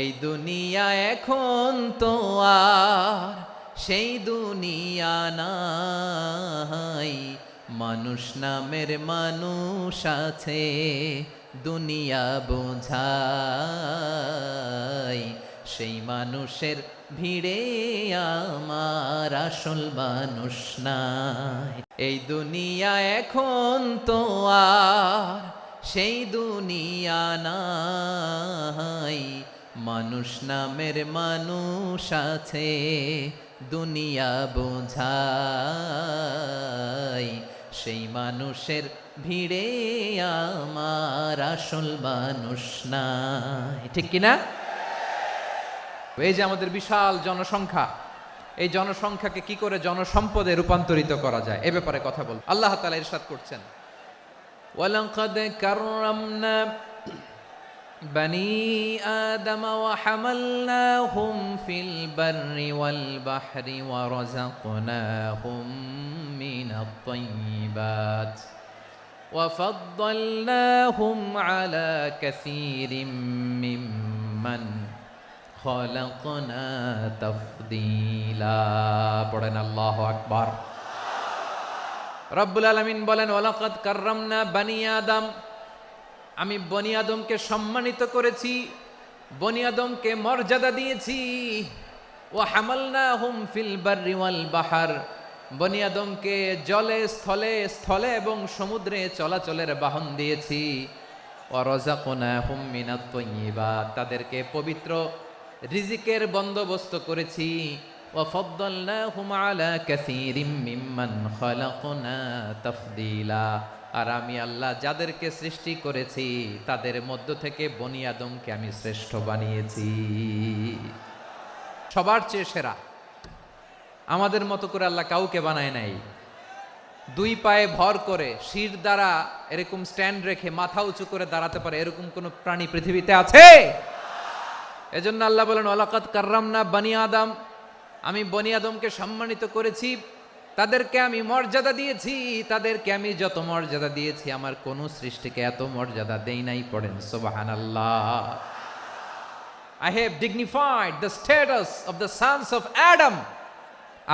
এই দুনিয়া এখন তো আর সেই দুনিয়া নাই, মানুষ নামের মানুষ আছে দুনিয়া বোঝাই, সেই মানুষের ভিড়ে আমার আসল মানুষ নাই। এই দুনিয়া এখন তো আর সেই দুনিয়া নাই, মানুষ নামের মানুষ আছে দুনিয়া বোঝাই, সেই মানুষের ভিড়ে আমার আসল মানুষ নাই। ঠিক কিনা? এই যে আমাদের বিশাল জনসংখ্যা, এই জনসংখ্যাকে কি করে জনসম্পদে রূপান্তরিত করা যায় এ ব্যাপারে কথা বল। আল্লাহ তাআলা ইরশাদ করছেন, ওয়ালাকাদ কাররামনা বনি আদম ওয়া হামালনাহুম ফিল বাররি ওয়াল বাহরি ওয়া রাযাকনাহুম মিনাত তাইয়্যিবাত ওয়া ফাদ্দালনাহুম আলা কাসীরিম মিম্মান খালাকনা তাফদীলা। পড়েন আল্লাহু আকবার। রব্বুল আলামিন বলেন, ওয়ালাকাদ কাররামনা বনি আদম, আমি বনি আদমকে সম্মানিত করেছি, বনি আদমকে মর্যাদা দিয়েছি। ওয়া হামালনাহুম ফিল বাররি ওয়াল বাহর, বনি আদমকে জলে স্থলে স্থলে এবং সমুদ্রে চলাচলের বাহন দিয়েছি। ওয়া রাযাকনাহুম মিনাত তাইয়্যিবাত, তাদেরকে পবিত্র রিজিকের বন্দোবস্ত করেছি। ওয়া ফাদ্দালনাহুম আলা কাসীরিম মিম্মান খালাকনা তাফদীলা, আর আমি আল্লাহ যাদেরকে সৃষ্টি করেছি তাদের মধ্য থেকে বনি আদমকে আমি শ্রেষ্ঠ বানিয়েছি, সবার চেয়ে সেরা। আমাদের মতো করে আল্লাহ কাউকে বানায় নাই। দুই পায়ে ভর করে শির দ্বারা এরকম স্ট্যান্ড রেখে মাথা উঁচু করে দাঁড়াতে পারে এরকম কোন প্রাণী পৃথিবীতে আছে? এজন্য আল্লাহ বলেন, ওয়ালাকাদ কাররামনা বনি আদম, আমি বনি আদমকে সম্মানিত করেছি, তাদেরকে আমি মর্যাদা দিয়েছি। তাদেরকে আমি যত মর্যাদা দিয়েছি আমার কোন সৃষ্টিকে এত মর্যাদা দেই নাই। পড়েন সুবহানাল্লাহ। I have dignified the status of the sons of Adam,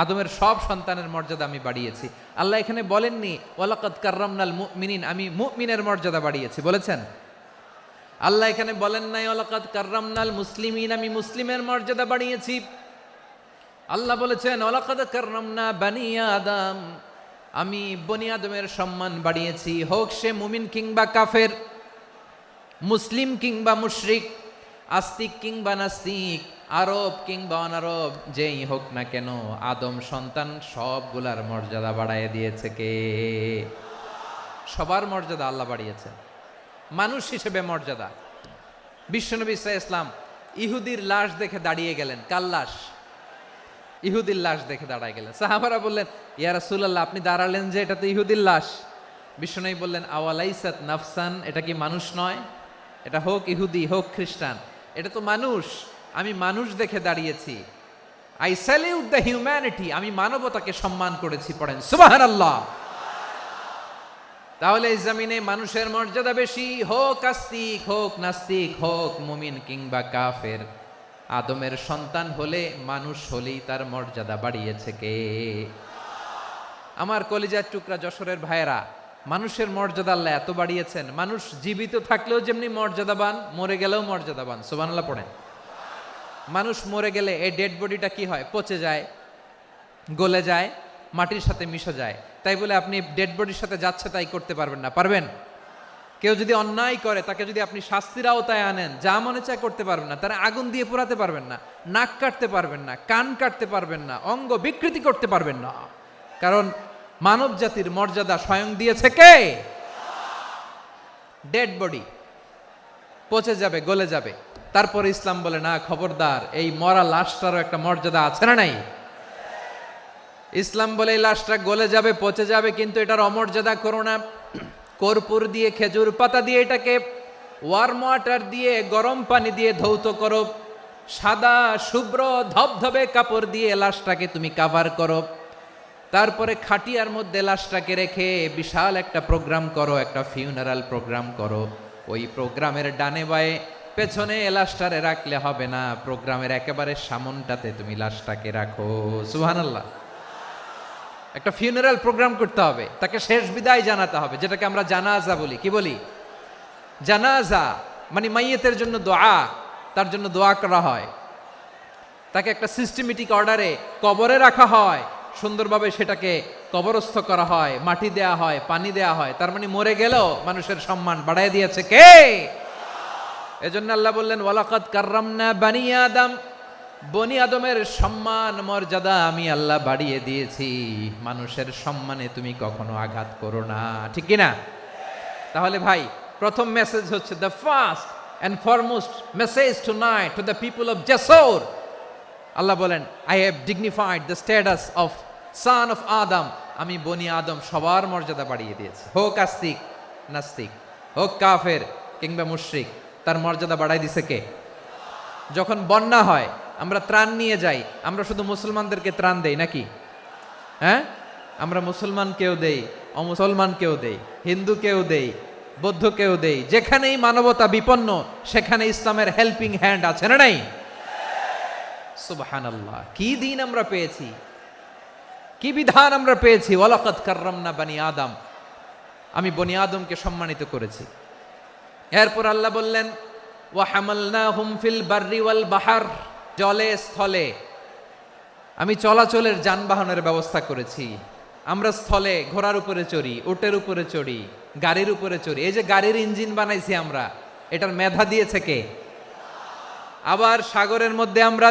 আদমের সব সন্তানের মর্যাদা আমি বাড়িয়েছি। আল্লাহ এখানে বলেননি ওয়ালাকাদ কাররামনাল মুমিনিন, আমি মুমিনের মর্যাদা বাড়িয়েছি, বলেছেন? আল্লাহ এখানে বলেন নাই ওয়ালাকাদ কাররামনাল মুসলিমিন, আমি মুসলিমের মর্যাদা বাড়িয়েছি। আল্লাহ বলেছেন ওয়ালাকাদ কাররামনা বনি আদম, আমি বনি আদমের সম্মান বাড়িয়েছি, হোক সে মুমিন কিংবা কাফের, মুসলিম কিংবা মুশরিক, আস্তিক কিংবা নাস্তিক, আরব কিংবা অনারব, যেই হোক না কেন আদম সন্তান সবগুলার মর্যাদা বাড়ায় দিয়েছে কে? সবার মর্যাদা আল্লাহ বাড়িয়েছে। মানুষ হিসেবে মর্যাদা। বিশ্বনবী সাল্লাল্লাহু আলাইহি ওয়াসাল্লাম ইহুদির লাশ দেখে দাঁড়িয়ে গেলেন। কার লাশ? ইহুদির লাশ দেখে দাঁড়ায় গেলেন। সাহাবারা বললেন, ইয়া রাসূলুল্লাহ, আপনি দাঁড়ালেন যে, এটা তো ইহুদির লাশ। বিশ্বনবী বললেন, আওয়ালাইসাত নাফসান, এটা কি মানুষ নয়? এটা হোক ইহুদি হোক খ্রিস্টান, এটা তো মানুষ। আমি মানুষ দেখে দাঁড়িয়েছি। আই স্যালিউট দ্য হিউম্যানিটি, আমি মানবতাকে সম্মান করেছি। পড়েন সুবহানাল্লাহ। তাহলে এই জমিনে মানুষের মর্যাদা বেশি, হোক আস্তিক হোক নাস্তিক, হোক মুমিন কিংবা কাফের। আদমের সন্তান হলে, মানুষ হলেই তার মর্যাদা বাড়িয়েছে কে? আমার কলিজার টুকরা যশোরের ভাইয়েরা, মানুষের মর্যাদা আল্লাহ এত বাড়িয়েছেন, মানুষ জীবিত থাকলেও যেমনি মর্যাদাবান, মরে গেলেও মর্যাদাবান। সুবহানাল্লাহ পড়েন। মানুষ মরে গেলে এই ডেড বডিটা কি হয়? পচে যায়, গলে যায়, মাটির সাথে মিশে যায়। তাই বলে আপনি ডেড বডির সাথে যাচ্ছে তাই করতে পারবেন না। পারবেন? কেউ যদি অন্যায় করে তাকে যদি আপনি শাস্তির আওতায় আনেন, যা মনে চায় করতে পারবেন না। তারা আগুন দিয়ে পোড়াতে পারবেন না, নাক কাটতে পারবেন না, কান কাটতে পারবেন না, অঙ্গ বিকৃতি করতে পারবেন না। কারণ মানব জাতির মর্যাদা স্বয়ং দিয়েছে কে? ডেড বডি পচে যাবে, গলে যাবে। তারপরে ইসলাম বলে, না খবরদার, এই মরা লাশটারও একটা মর্যাদা আছে না নাই? ইসলাম বলে এই লাশটা গলে যাবে, পচে যাবে, কিন্তু এটার অমর্যাদা করো না। কর্পূর দিয়ে, খেজুর পাতা দিয়ে, এটাকে ওয়ার্ম ওয়াটার দিয়ে, গরম পানি দিয়ে ধৌত করো। সাদা শুভ্র ধবধবে কাপড় দিয়ে লাশটাকে তুমি কাভার করো। তারপরে খাটিয়ার মধ্যে লাশটাকে রেখে বিশাল একটা প্রোগ্রাম করো, একটা ফিউনারাল প্রোগ্রাম করো। ওই প্রোগ্রামের ডানে বায়ে পেছনে লাশটারে রাখলে হবে না, প্রোগ্রামের একেবারে সামনটাতে তুমি লাশটাকে রাখো। সুবহানাল্লাহ। একটা ফিউনারাল প্রোগ্রাম করতে হবে, তাকে শেষ বিদায় জানাতে হবে, যেটাকে আমরা জানাজা বলি। কি বলি? জানাজা মানে মাইয়েতের জন্য দোয়া, তার জন্য দোয়া করা হয়, তাকে একটা সিস্টেমেটিক অর্ডারে কবরে রাখা হয়, সুন্দরভাবে সেটাকে কবরস্থ করা হয়, মাটি দেয়া হয়, পানি দেয়া হয়। তার মানে মরে গেলেও মানুষের সম্মান বাড়ায় দিয়েছে কে? এজন্য আল্লাহ বললেন ওয়ালাকাদ কাররামনা বানি আদম, বনি আদমের সম্মান মর্যাদা আমি আল্লাহ বাড়িয়ে দিয়েছি। মানুষের সম্মানে তুমি কখনো আঘাত করো না, ঠিক কি না? তাহলে ভাই, প্রথম মেসেজ হচ্ছে the first and foremost message tonight to the people of জাসর। আল্লাহ বলেন I have dignified the status of son of Adam. আমি বনি আদম সবার মর্যাদা বাড়িয়ে দিয়েছি, হোক আস্তিক নাস্তিক, হোক কাফের কিংবা মুশরিক, তার মর্যাদা বাড়াই দিছে কে? যখন বন্যা হয় আমরা ত্রাণ নিয়ে যাই, আমরা শুধু মুসলমানদেরকে ত্রাণ দেই নাকি? হ্যাঁ, আমরা মুসলমানকেও দেই, অমুসলমানকেও দেই, হিন্দুকেও দেই, বৌদ্ধকেও দেই। যেখানেই মানবতা বিপন্ন সেখানে ইসলামের হেল্পিং হ্যান্ড আছে না নাই? সুবহানাল্লাহ। কি দিন আমরা পেয়েছি, কি বিধান আমরা পেয়েছি। ওয়ালাকাদ কাররামনা বানি আদম, আমি বনি আদমকে সম্মানিত করেছি। এরপর আল্লাহ বললেন ওয়া হামালনাহুম ফিল বাররি ওয়াল বাহর, জলে স্থলে আমি চলাচলের যানবাহনের ব্যবস্থা করেছি। আমরা স্থলে ঘোড়ার উপরে চড়ি, উটের উপরে চড়ি, গাড়ির উপরে চড়ি। এই যে গাড়ির ইঞ্জিন বানাইছি আমরা, এটার মেধা দিয়েছে কে? আবার সাগরের মধ্যে আমরা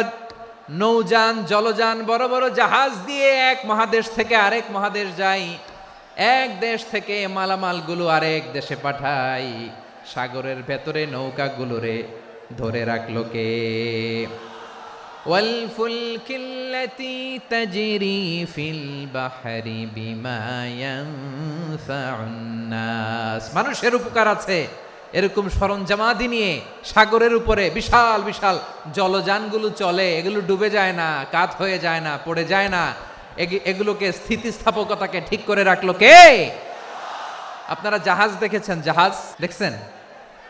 নৌযান, জলযান, বড় বড় জাহাজ দিয়ে এক মহাদেশ থেকে আরেক মহাদেশ যাই, এক দেশ থেকে মালামালগুলো আরেক দেশে পাঠাই। সাগরের ভেতরে নৌকাগুলোরে ধরে রাখলো কে? ওয়াল ফুলকিল্লাতি তাজরি ফিল বাহরি বিমা ইয়ানফাউন নাস। মানুষের উপকার আছে এরকম সরঞ্জামাদি নিয়ে সাগরের উপরে বিশাল বিশাল জলযানগুলো চলে। এগুলো ডুবে যায় না, কাত হয়ে যায় না, পড়ে যায় না। এগুলোকে স্থিতিস্থাপকতাকে ঠিক করে রাখলো কে? আপনারা জাহাজ দেখেছেন? জাহাজ দেখছেন?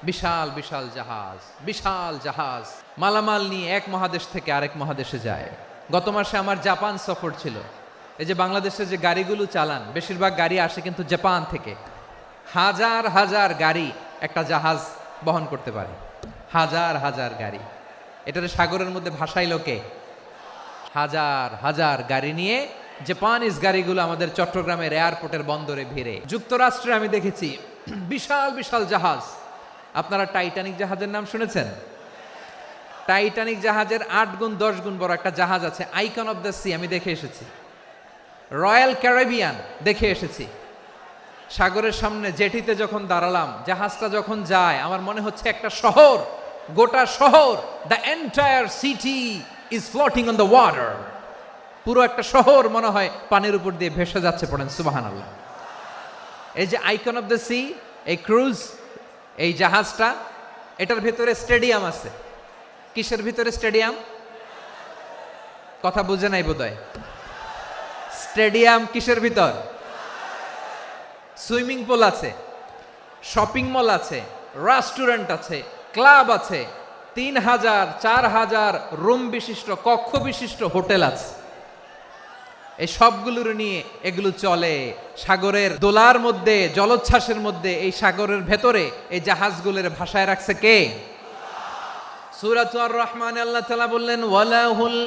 বিশাল বিশাল জাহাজ, বিশাল জাহাজ মালামাল নিয়ে এক মহাদেশ থেকে আরেক মহাদেশে যায়। গত মাসে আমার জাপান সফর ছিল। এই যে বাংলাদেশে যে গাড়িগুলো চালান, বেশিরভাগ গাড়ি আসে কিন্তু জাপান থেকে। হাজার হাজার গাড়ি একটা জাহাজ বহন করতে পারে, হাজার হাজার গাড়ি। এটার সাগরের মধ্যে ভাসাইলো কে? হাজার হাজার গাড়ি নিয়ে জাপানিজ গাড়িগুলো আমাদের চট্টগ্রামের এয়ারপোর্টের বন্দরে ভিড়ে। যুক্তরাষ্ট্রে আমি দেখেছি বিশাল বিশাল জাহাজ। আপনারা টাইটানিক জাহাজের নাম শুনেছেন? টাইটানিক জাহাজের 8 গুণ 10 গুণ বড় একটা জাহাজ আছে, আইকন অফ দ্য সি, আমি দেখে এসেছি। রয়্যাল ক্যারিবিয়ান দেখে এসেছি। সাগরের সামনে জেটিতে যখন দাঁড়ালাম, জাহাজটা যখন যায়, আমার মনে হচ্ছে একটা শহর, গোটা শহর, the entire city is floating on the water. পুরো একটা শহর মনে হয় পানির উপর দিয়ে ভেসে যাচ্ছে। পড়েন সুবহানাল্লাহ। এই যে আইকন অফ দ্য সি, এই ক্রুজ, এই জাহাজটা, এটার ভিতরে স্টেডিয়াম আছে। কিসের ভিতরে স্টেডিয়াম? কথা বুঝে নাই বোধহয়। স্টেডিয়াম কিসের ভিতর? সুইমিং পুল আছে, শপিং মল আছে, রেস্টুরেন্ট আছে, ক্লাব আছে, 3000 4000 রুম বিশিষ্ট, কক্ষ বিশিষ্ট হোটেল আছে। এই সবগুলোর নিয়ে এগুলো চলে সাগরের দোলার মধ্যে, জলোচ্ছ্বাসের মধ্যে। এই সাগরের ভেতরে এই জাহাজগুলোর ভাষায় রাখছে কে? সূরাত আর-রহমানে আল্লাহ তাআলা বললেন ওয়ালাহুল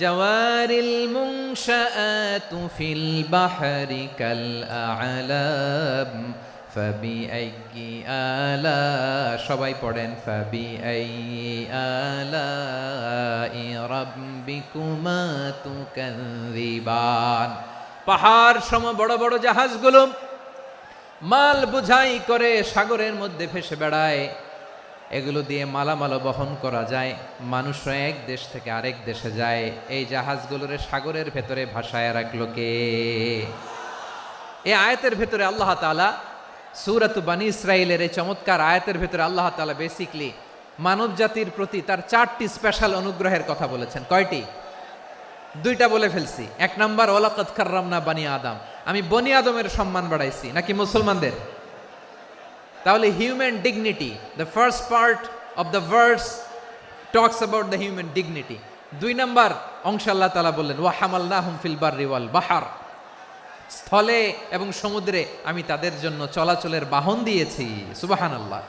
জাওয়ারিল মুনশাআতু ফিল বাহরি কাল আ'লাম ফাবিআইয়ি আলা, সবাই পড়েন ফাবিআইয়ি আলাই রাব্বিকুমা তুকাযযিবান। পাহাড় সম বড় বড় জাহাজগুলো মাল বোঝাই করে সাগরের মধ্যে ভেসে বেড়ায়। এগুলো দিয়ে মালামাল বহন করা যায়, মানুষরা এক দেশ থেকে আরেক দেশে যায়। এই জাহাজগুলোর সাগরের ভেতরে ভাসায় রাখলো কে? এই আয়াতের ভেতরে আল্লাহ তাআলা সূরাত বানী ইসরাঈলের এই চমৎকার আয়াতের ভেতরে আল্লাহ তাআলা বেসিক্যালি মানব জাতির প্রতি তার 4টি স্পেশাল অনুগ্রহের কথা বলেছেন। কয়টি? 2টা বলে ফেলছি। 1 নাম্বার ওয়ালাকাদ কাররামনা বানি আদম, আমি বনি আদমের সম্মান বাড়াইছি, নাকি মুসলমানদের? তাহলে human dignity, the first part of the verse talks about the human dignity. 2 নম্বর অংশে আল্লাহ তাআলা বললেন ওয়া হামালনাহুম ফিল বাররি ওয়াল বাহর, স্থলে এবং সমুদ্রে আমি তাদের জন্য চলাচলের বাহন দিয়েছি। সুবহানাল্লাহ।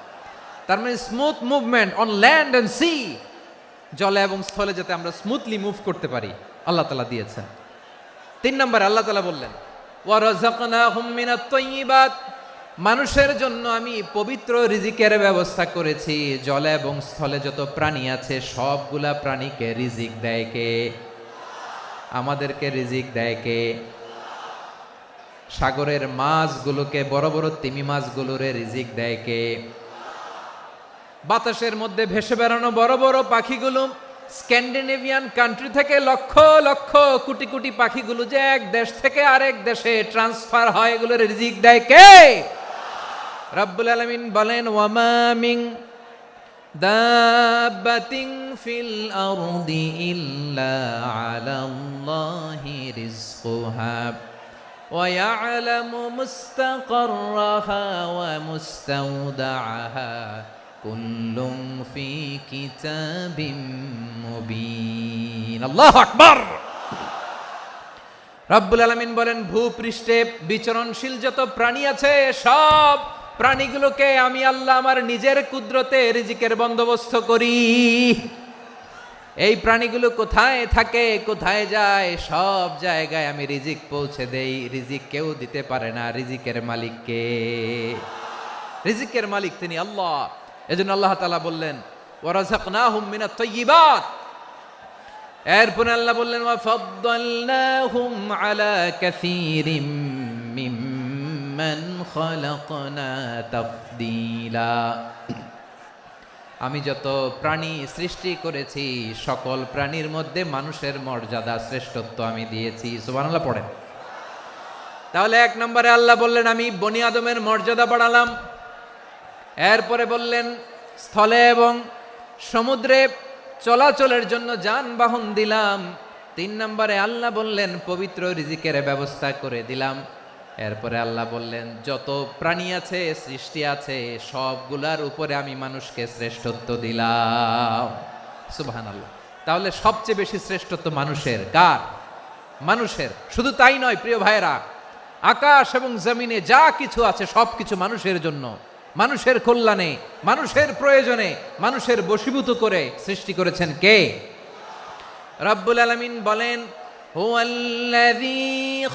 তার মানে smooth movement on land and sea, জলে এবং স্থলে যাতে আমরা স্মুথলি মুভ করতে পারি আল্লাহ তাআলা দিয়েছেন। 3 নম্বর আল্লাহ তাআলা বললেন ওয়া রাযাকনাহুম মিনাত তাইয়্যিবাত, মানুষের জন্য আমি পবিত্র রিজিকের ব্যবস্থা করেছি। জলে এবং স্থলে যত প্রাণী আছে সবগুলা প্রাণীকে রিজিক দেয় কে? আমাদেরকে রিজিক দেয় কে? সাগরের মাছগুলোকে, বড় বড় তিমি মাছগুলোরে রিজিক দেয় কে? বাতাসের মধ্যে ভেসে বেড়ানো বড় বড় পাখিগুলো, স্ক্যান্ডিনেভিয়ান কান্ট্রি থেকে লক্ষ লক্ষ কোটি কোটি পাখিগুলো যে এক দেশ থেকে আরেক দেশে ট্রান্সফার হয়, এগুলোর রিজিক দেয় কে? রব্বুল আলামিন বলেন ওয়ামা মিন দাব্বাতিন ফিল আরদি ইল্লা আলাল্লাহি রিজকুহা ওয়া ইয়ালামু মুস্তাকাররাহা ওয়া মুস্তাওদাআহা কুল্লুম ফি কিতাবিম মুবিন। আল্লাহু আকবার। রব্বুল আলামিন বলেন ভূপৃষ্ঠে বিচরণশীল যত প্রাণী আছে সব প্রাণীগুলোকে আমি আল্লাহ আমার নিজের কুদরতে রিজিকের বন্দোবস্ত করি। এই প্রাণীগুলো কোথায় থাকে, কোথায় যায়, সব জায়গায় আমি রিজিক পৌঁছে দেই। রিজিক কেউ দিতে পারে না, রিজিকের মালিক কে? রিজিকের মালিক তিনি আল্লাহ। এজন্য আল্লাহ তাআলা বললেন ওয়া রাযাকনাহুম মিনাত তাইয়্যিবাত। এরপর আল্লাহ বললেন ওয়া ফাদ্দালনাহুম আলা কাসীরিম মিম্মান খালাকনা তাফদীলা। আমি যত প্রাণী সৃষ্টি করেছি সকল প্রাণীর মধ্যে মানুষের মর্যাদা শ্রেষ্ঠত্ব আমি দিয়েছি। সুবহানাল্লাহ পড়েন। তাহলে 1 নম্বরে আল্লাহ বললেন আমি বনি আদমের মর্যাদা বাড়ালাম। এরপরে বললেন স্থলে এবং সমুদ্রে চলাচলের জন্য যানবাহন দিলাম। 3 নম্বরে আল্লাহ বললেন পবিত্র রিজিকের ব্যবস্থা করে দিলাম। এরপরে আল্লাহ বললেন যত প্রাণী আছে, সৃষ্টি আছে, সবগুলার উপরে আমি মানুষকে শ্রেষ্ঠত্ব দিলাম। সুবহানাল্লাহ। তাহলে সবচেয়ে বেশি শ্রেষ্ঠত্ব মানুষের। কার? মানুষের। শুধু তাই নয় প্রিয় ভাইরা, আকাশ এবং জমিনে যা কিছু আছে সবকিছু মানুষের জন্য, মানুষের কল্যাণে, মানুষের প্রয়োজনে, মানুষের বশীভূত করে সৃষ্টি করেছেন কে? রব্বুল আলামিন বলেন হুয়াল্লাযী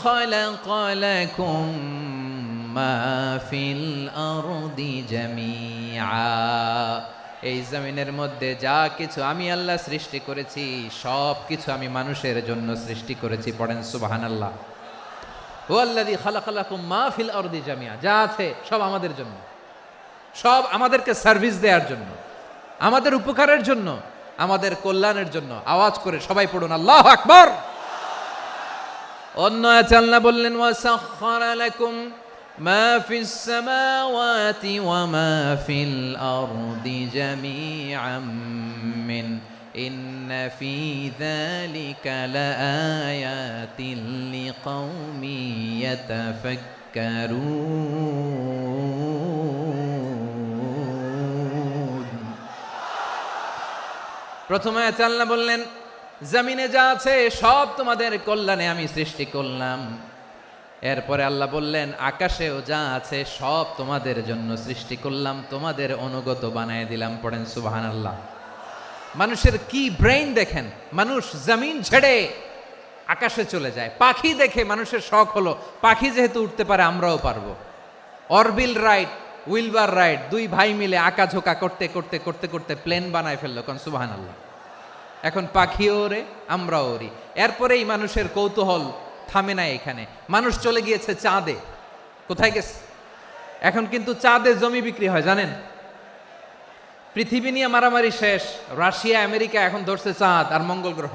খালাকা লাকুম মা ফিল আরদি জামিআ। এই জমিনের মধ্যে যা কিছু আমি আল্লাহ সৃষ্টি করেছি সব কিছু আমি মানুষের জন্য সৃষ্টি করেছি। পড়েন সুবহানাল্লাহ। হুয়াল্লাযী খালাকা লাকুম মা ফিল আরদি জামিআ, যা আছে সব আমাদের জন্য, সব আমাদেরকে সার্ভিস দেওয়ার জন্য, আমাদের উপকারের জন্য, আমাদের কল্যাণের জন্য। আওয়াজ করে সবাই পড়ুন আল্লাহু আকবার। অন্য আয়াতে আল্লাহ বললেন ওয়াসাখখারা লাকুম মা ফিস সামাওয়াতি ওয়া মা ফিল আরদি জামিআম মিন ইন্না ফি যালিকা লাআয়াতিন লিকাউমিন ইয়াতাফাক্কারুন। প্রথমে আয়াতে আল্লাহ বললেন জমিনে যা আছে সব তোমাদের কল্যাণে আমি সৃষ্টি করলাম। এরপরে আল্লাহ বললেন আকাশেও যা আছে সব তোমাদের জন্য সৃষ্টি করলাম, তোমাদের অনুগত বানায় দিলাম। পড়েন সুবহানাল্লাহ। মানুষের কি ব্রেইন দেখেন, মানুষ জমিন ছেড়ে আকাশে চলে যায়। পাখি দেখে মানুষের শখ হলো পাখি যেহেতু উঠতে পারে আমরাও পারবো। অরবিল রাইট, উইলবার রাইট, 2 ভাই মিলে আঁকাঝোঁকা করতে করতে করতে করতে প্লেন বানায় ফেললো। কোন সুবহানাল্লাহ। এখন পাখিও ওরে, আমরাও ওরি। এরপরেই মানুষের কৌতূহল থামে না এখানে। মানুষ চলে গিয়েছে চাঁদে। কোথায় গেছে? এখন কিন্তু চাঁদে জমি বিক্রি হয় জানেন। পৃথিবী নিয়ে মারামারি শেষ, রাশিয়া আমেরিকা এখন ধরছে চাঁদ আর মঙ্গল গ্রহ।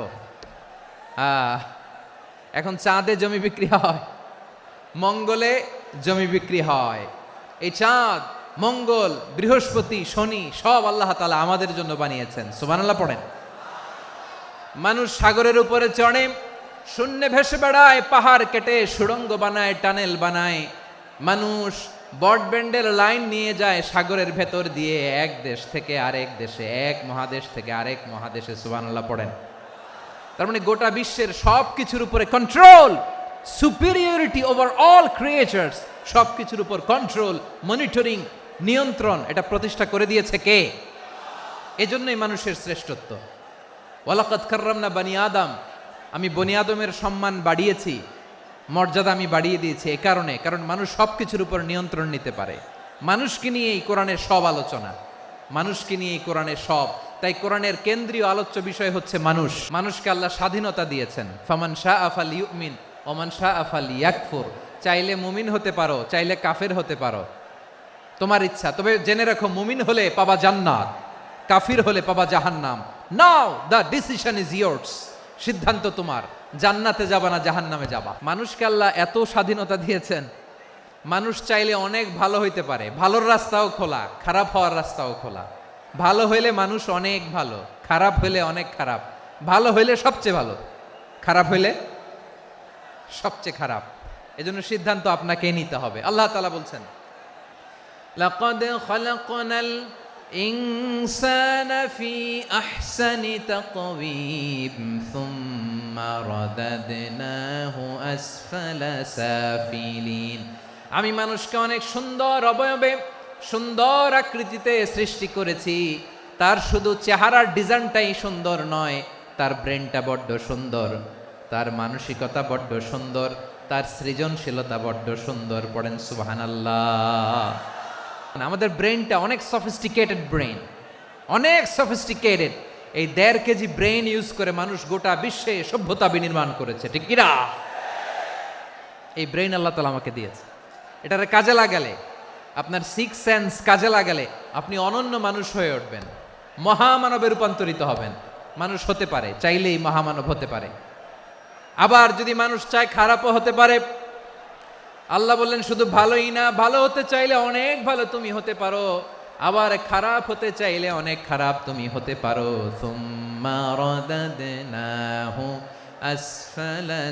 এখন চাঁদে জমি বিক্রি হয়, মঙ্গলে জমি বিক্রি হয়। এই চাঁদ, মঙ্গল, বৃহস্পতি, শনি সব আল্লাহ তাআলা আমাদের জন্য বানিয়েছেন। সুবহানাল্লাহ পড়েন। মানুষ সাগরের উপরে চড়ে, শূন্যে ভেসে বেড়ায়, পাহাড় কেটে সুড়ঙ্গ বানায়, টানেল বানায়। মানুষ ব্রডব্যান্ডের লাইন নিয়ে যায় সাগরের ভেতর দিয়ে, এক দেশ থেকে আরেক দেশে, এক মহাদেশ থেকে আরেক মহাদেশে। সুবহানাল্লাহ পড়েন। তার মানে গোটা বিশ্বের সব কিছুর উপরে control, superiority over all creatures, সব কিছুর উপর কন্ট্রোল, মনিটরিং, নিয়ন্ত্রণ, এটা প্রতিষ্ঠা করে দিয়েছে কে? এজন্যই মানুষের শ্রেষ্ঠত্ব। ওয়ালাকাদ কাররামনা বানি আদম, আমি বনি আদমের সম্মান বাড়িয়েছি, মর্যাদা আমি বাড়িয়ে দিয়েছি এ কারণে, কারণ মানুষ সব কিছুর উপর নিয়ন্ত্রণ নিতে পারে। মানুষকে নিয়ে এই কোরআনের সব আলোচনা, মানুষকে নিয়ে এই কোরআনের সব। তাই কোরআনের কেন্দ্রীয় আলোচ্য বিষয় হচ্ছে মানুষ। মানুষকে আল্লাহ স্বাধীনতা দিয়েছেন। ফামান শাআ ফালইউমিন ওয়া মান শাআ ফালইয়াকফুর। চাইলে মুমিন হতে পারো, চাইলে কাফের হতে পারো, তোমার ইচ্ছা। তবে জেনে রাখো, মুমিন হলে পাবা জান্নাত, কাফির হলে পাবা জাহান্নাম। নাও দ্য ডিসিশন ইজ ইয়ার্স। সিদ্ধান্ত তোমার, জান্নাতে যাবা না জাহান্নামে যাবা। মানুষকে আল্লাহ এত স্বাধীনতা দিয়েছেন, মানুষ চাইলে অনেক ভালো হইতে পারে। ভালোর রাস্তাও খোলা, খারাপ হওয়ার রাস্তাও খোলা। ভালো হইলে মানুষ অনেক ভালো, খারাপ হইলে অনেক খারাপ। ভালো হইলে সবচেয়ে ভালো, খারাপ হইলে সবচেয়ে খারাপ। এজন্য সিদ্ধান্ত আপনাকে নিতে হবে। আল্লাহ তাআলা বলছেন, লাকাদ খালাকনাল ইনসানা ফি আহসানি তাকওয়িম সুম্মা রাদাদনাহু আসফালা সাফিলিন। আমি মানুষকে অনেক সুন্দর অবয়বে, সুন্দর আকৃতিতে সৃষ্টি করেছি। তার শুধু চেহারার ডিজাইনটাই সুন্দর নয়, তার ব্রেনটা বড্ড সুন্দর, তার মানসিকতা বড্ড সুন্দর, তার সৃজনশীলতা বড্ড সুন্দর। পড়েন সুবহানাল্লাহ। আমাদের ব্রেনটা অনেক সফিস্টিকেটেড ব্রেন, অনেক সফিস্টিকেটেড। এই 1.5 কেজি ব্রেন ইউজ করে মানুষ গোটা বিশ্বে সভ্যতা বিনির্মাণ করেছে, ঠিক কিনা? এই ব্রেন আল্লাহ তাআলা আমাকে দিয়েছে। এটারে কাজে লাগালে, আপনার 6 সেন্স কাজে লাগালে আপনি অনন্য মানুষ হয়ে উঠবেন, মহামানবে রূপান্তরিত হবেন। মানুষ হতে পারে, চাইলেই মহামানব হতে পারে। আবার যদি মানুষ চায় খারাপও হতে পারে। আল্লাহ বললেন শুধু ভালোই না, ভালো হতে চাইলে অনেক ভালো তুমি হতে পারো, আবার খারাপ হতে চাইলে অনেক খারাপ তুমি হতে পারো। সুম্মা রাদাদনাহু আসফালা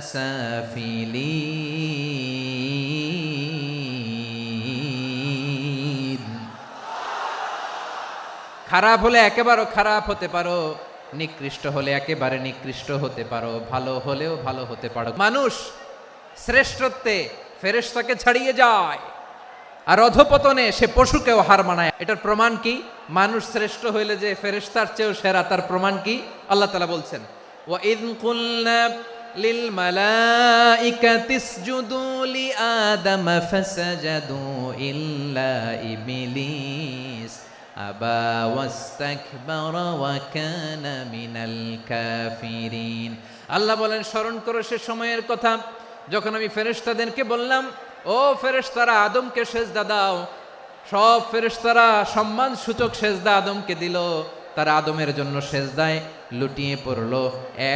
সাফিলিন। খারাপ হলে একেবারে খারাপ হতে পারো, নিকৃষ্ট হলে একেবারে নিকৃষ্ট হতে পারো, ভালো হলেও ভালো হতে পারো। মানুষ শ্রেষ্ঠত্বে ফেরেশতাকে ছাড়িয়ে যায়, আর অধপতনে সে পশুকেও হার মানায়। এটার প্রমাণ কি? মানুষ শ্রেষ্ঠ হইলে যে ফেরেশতার চেয়েও সেরা, তার প্রমাণ কি? আল্লাহ তাআলা বলছেন, ওয়া ইয কুলনা লিল মালাইকাতি ইসজুদু লি আদম ফাসাজাদু ইল্লা ইবলিস আবা ওয়াস্তাকবারা ওয়া কানা মিনাল কাফিরিন। আল্লাহ বলেন, স্মরণ করো সে সময়ের কথা যখন আমি ফেরেশতাদেরকে বললাম, ও ফেরেশতারা আদমকে সেজদা দাও। সব ফেরেশতারা সম্মান সূচক সেজদা আদমকে দিল। তারা আদমের জন্য সেজদায় লুটিয়ে পড়ল,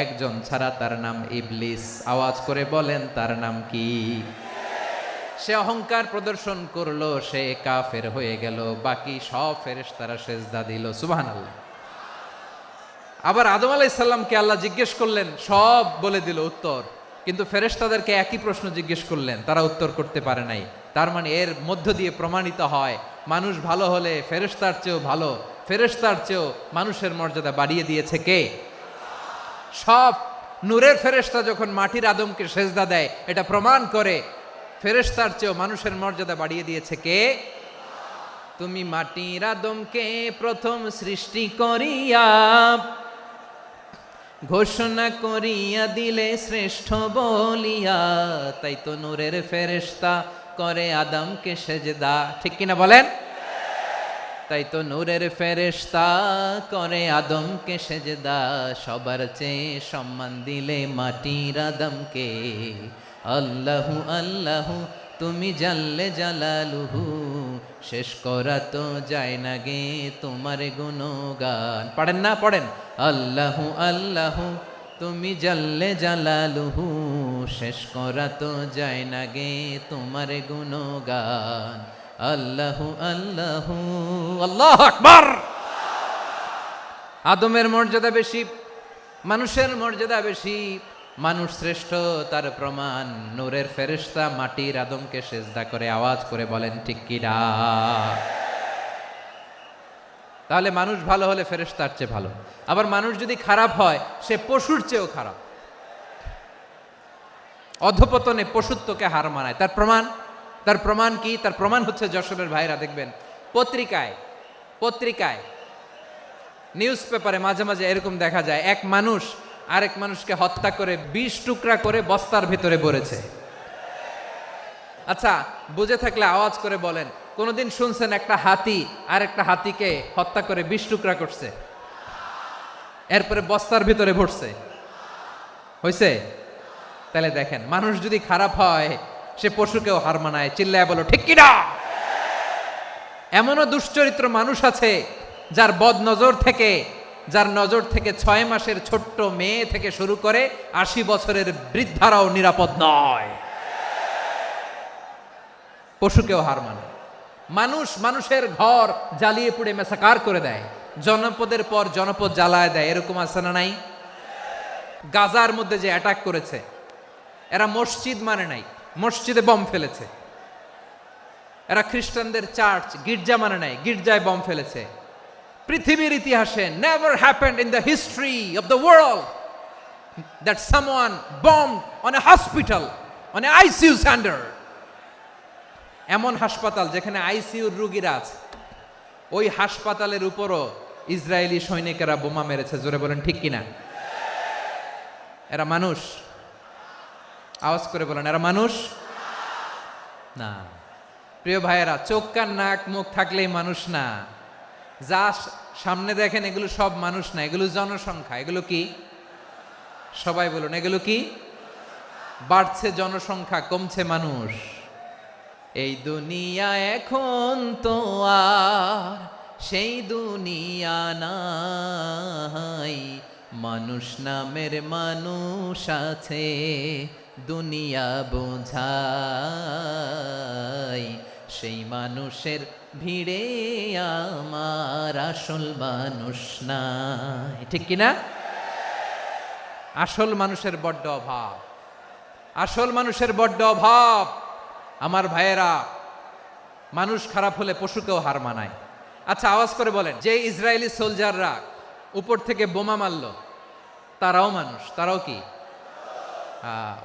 একজন ছাড়া, তার নাম ইবলিস। আওয়াজ করে বলেন, তার নাম কি? সে অহংকার প্রদর্শন করলো, সে কাফের হয়ে গেল। বাকি সব ফেরেশতারা সেজদা দিল। সুবহানাল্লাহ। আবার আদম আলাইহিস সালামকে আল্লাহ জিজ্ঞেস করলেন, সব বলে দিল উত্তর, কিন্তু ফেরেশতাদেরকে একই প্রশ্ন জিজ্ঞেস করলেন, তারা উত্তর করতে পারে নাই। তার মানে এর মধ্য দিয়ে প্রমাণিত হয়, মানুষ ভালো হলে ফেরেশতার চেয়েও ভালো, ফেরেশতার চেয়েও মানুষের মর্যাদা বাড়িয়ে দিয়েছে কে? সব নূরের ফেরেশতা যখন মাটির আদমকে সেজদা দেয়, এটা প্রমাণ করে ফেরেশতার চেয়েও মানুষের মর্যাদা বাড়িয়ে দিয়েছে কে? তুমি মাটির আদমকে প্রথম সৃষ্টি করিয়া ঘোষণা করিয়া দিলে শ্রেষ্ঠ বলিয়া, তাই তো নূরের ফেরেশতা করে আদমকে সেজদা। ঠিক কিনা বলেন? তাই তো নূরের ফেরেশতা করে আদমকে সেজদা। সবার চেয়ে সম্মান দিলে মাটির আদমকে। আল্লাহু আল্লাহু তুমি জাল্লে জালালুহু, শেষ করা তো যায় না গে তোমার গুণগান। পড়েন না? পড়েন। আল্লাহু আল্লাহু তুমি জাল্লে জালালুহু, শেষ করা তো যায় না গে তোমার গুণগান। আল্লাহু আল্লাহু। আল্লাহু আকবার। আদমের মর্যাদা বেশি, মানুষের মর্যাদা বেশি, মানুষ শ্রেষ্ঠ তার প্রমাণ, নূরের ফেরেশতা মাটির আদমকে সেজদা করে আওয়াজ করে বলেন ঠিক কিনা। তাহলে মানুষ ভালো হলে ফেরেশতার চেয়ে ভালো। আবার মানুষ যদি খারাপ হয় সে পশুর চেয়েও খারাপ, অধপতনে পশুত্বকে হার মানায়। তার প্রমাণ কি? তার প্রমাণ হচ্ছে যশোরের ভাইরা দেখবেন পত্রিকায় নিউজ পেপারে মাঝে মাঝে এরকম দেখা যায়, এক মানুষ আরেক মানুষকে হত্যা করে 20 টুকরা করে বস্তার ভিতরে ভরেছে। আচ্ছা, বুঝে থাকলে আওয়াজ করে বলেন, কোনদিন শুনছেন একটা হাতি আর একটা হাতিকে হত্যা করে 20 টুকরা করছে, এরপরে বস্তার ভিতরে ভরছে? হয়েছে? তাহলে দেখেন, মানুষ যদি খারাপ হয় সে পশুকেও হার মানায়। চিল্লায় বলো ঠিক কিনা। এমনও দুশ্চরিত্র মানুষ আছে যার নজর থেকে 6 মাসের ছোট্ট মেয়ে থেকে শুরু করে 80 বছরের বৃদ্ধারাও নিরাপদ নয়। পশুকেও হার মানে। মানুষের ঘর জ্বালিয়ে পুড়ে মেসাকার করে দেয়, জনপদের পর জনপদ জ্বালায় দেয়। এরকম আছে না নাই? গাজার মধ্যে যে অ্যাটাক করেছে, এরা মসজিদ মানে নাই, মসজিদে বম ফেলেছে। এরা খ্রিস্টানদের চার্চ গির্জা মানে নাই, গির্জায় বম ফেলেছে। পৃথিবীর ইতিহাসে never happened in the history of the world that someone bombed on a hospital, on a ICU center. এমন হাসপাতাল যেখানে আইসিইউর রোগীরা আছে, ওই হাসপাতালের উপরও ইসরায়েলি সৈনিকেরা বোমা মেরেছে। জোরে বলেন ঠিক কিনা। এরা মানুষ? আওয়াজ করে বলেন, এরা মানুষ না। প্রিয় ভাইয়েরা, চোখ কান নাক মুখ থাকলেই মানুষ না। যা সামনে দেখেন এগুলো সব মানুষ না, এগুলো জনসংখ্যা। এগুলো কি? সবাই বলুন, এগুলো কি? বাড়ছে জনসংখ্যা, কমছে মানুষ। এই দুনিয়া এখন তো আর সেই দুনিয়া নাই, মানুষ নামের মানুষ আছে, দুনিয়া বোঝাই। সেই মানুষের ভিড়ে আমার আসল মানুষ নাই। ঠিক কিনা? আসল মানুষের বড্ড অভাব, আসল মানুষের বড্ড অভাব। আমার ভাইয়েরা, মানুষ খারাপ হলে পশুকেও হার মানায়। আচ্ছা, আওয়াজ করে বলেন, যে ইসরায়েলি সোলজাররা উপর থেকে বোমা মারলো তারাও মানুষ? তারাও কি?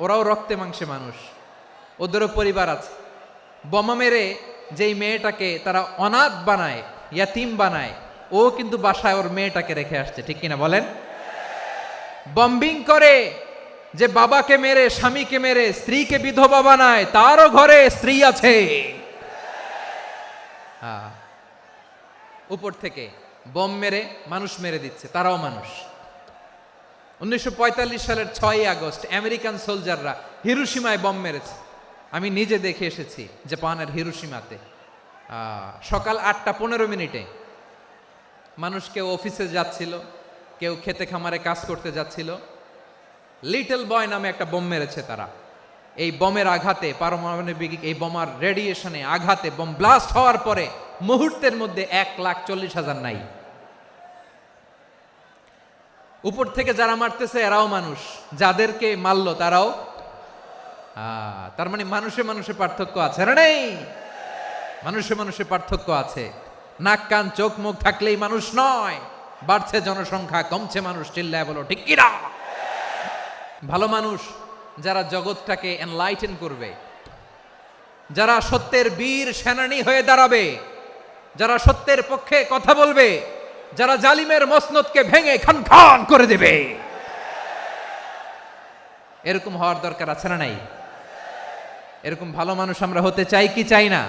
ওরাও রক্তে মাংসে মানুষ, ওদেরও পরিবার আছে। বোমা মেরে যেই মেয়েটাকে তারা অনাথ বানায়, ইয়াতিম বানায়, ও কিন্তু বাসায় ওর মেয়েটাকে রেখে আসছে। ঠিক কিনা বলেন? বম্বিং করে যে বাবাকে মেরে, স্বামীকে মেরে স্ত্রীকে বিধবা বানায়, তারও ঘরে স্ত্রী আছে। উপর থেকে বম মেরে মানুষ মেরে দিচ্ছে, তারাও মানুষ। 1945 সালের 6 আগস্ট আমেরিকান সোলজাররা হিরোশিমায় বম মেরেছে। আমি নিজে দেখে এসেছি জাপানের হিরোশিমাতে। সকাল 8:15 মানুষ কেউ অফিসে যাচ্ছিল, কেউ খেতে খামারে কাজ করতে যাচ্ছিল। লিটল বয় নামে একটা বোম মেরেছে তারা। এই বোমের আঘাতে, পারমাণবিক এই বোমার রেডিয়েশনে আঘাতে, বোম ব্লাস্ট হওয়ার পরে মুহূর্তের মধ্যে 1,40,000 নাই। উপর থেকে যারা মারতেছে এরাও মানুষ, যাদেরকে মারলো তারাও। তার মানে মানুষে মানুষে পার্থক্য আছে না? নেই? মানুষে মানুষে পার্থক্য আছে। নাক কান চোখ মুখ থাকলেই মানুষ নয়। বাড়ছে জনসংখ্যা, কমছে মানুষ। চিল্লায় বলো ঠিক কিনা। ভালো মানুষ যারা জগৎটাকে এনলাইটেন করবে, যারা সত্যের বীর সেনানী হয়ে দাঁড়াবে, যারা সত্যের পক্ষে কথা বলবে, যারা জালিমের মসনদকে ভেঙে খান খান করে দেবে, এরকম হওয়ার দরকার আছে না নাই? এরকম ভালো মানুষ আমরা হতে চাই কি চাই না?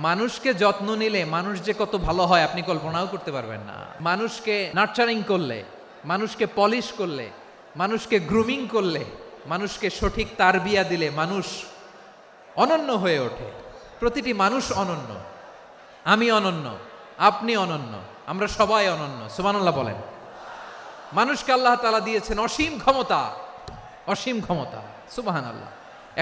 মানুষকে যত্ন নিলে মানুষ যে কত ভালো হয় আপনি কল্পনাও করতে পারবেন না। মানুষকে নার্চারিং করলে, মানুষকে পলিশ করলে, মানুষকে গ্রুমিং করলে, মানুষকে সঠিক তারবিয়া দিলে মানুষ অনন্য হয়ে ওঠে। প্রতিটি মানুষ অনন্য। আমি অনন্য, আপনি অনন্য, আমরা সবাই অনন্য। সুবহানাল্লাহ বলেন। মানুষকে আল্লাহ তাআলা দিয়েছেন অসীম ক্ষমতা, অসীম ক্ষমতা। সুবহানাল্লাহ।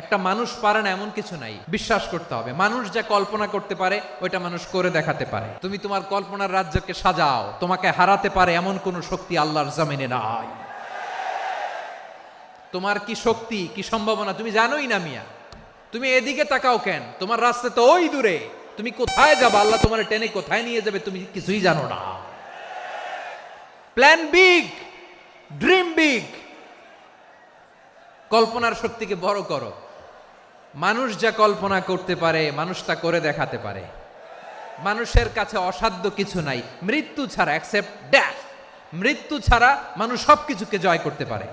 একটা মানুষ পারে না এমন কিছু নাই, বিশ্বাস করতে হবে। মানুষ যা কল্পনা করতে পারে ওইটা মানুষ করে দেখাতে পারে। তুমি তোমার কল্পনার রাজ্যকে সাজাও, তোমাকে হারাতে পারে এমন কোন শক্তি আল্লাহর জমিনে নাই। তোমার কি শক্তি, কি সম্ভাবনা তুমি জানোই না মিয়া। তুমি এদিকে তাকাও কেন? তোমার রাস্তা তো ওই দূরে। তুমি কোথায় যাবে, আল্লাহ তোমার টেনে কোথায় নিয়ে যাবে তুমি কিছুই জানো না। প্ল্যান বিগ, ড্রিম বিগ, কল্পনার শক্তিকে বড় করো। মানুষ যা কল্পনা করতে পারে মানুষ তা করে দেখাতে পারে। মানুষের কাছে অসাধ্য কিছু নাই, মৃত্যু ছাড়া, অ্যাকসেপ্ট ডেথ, মৃত্যু ছাড়া মানুষ সবকিছুকে জয় করতে পারে।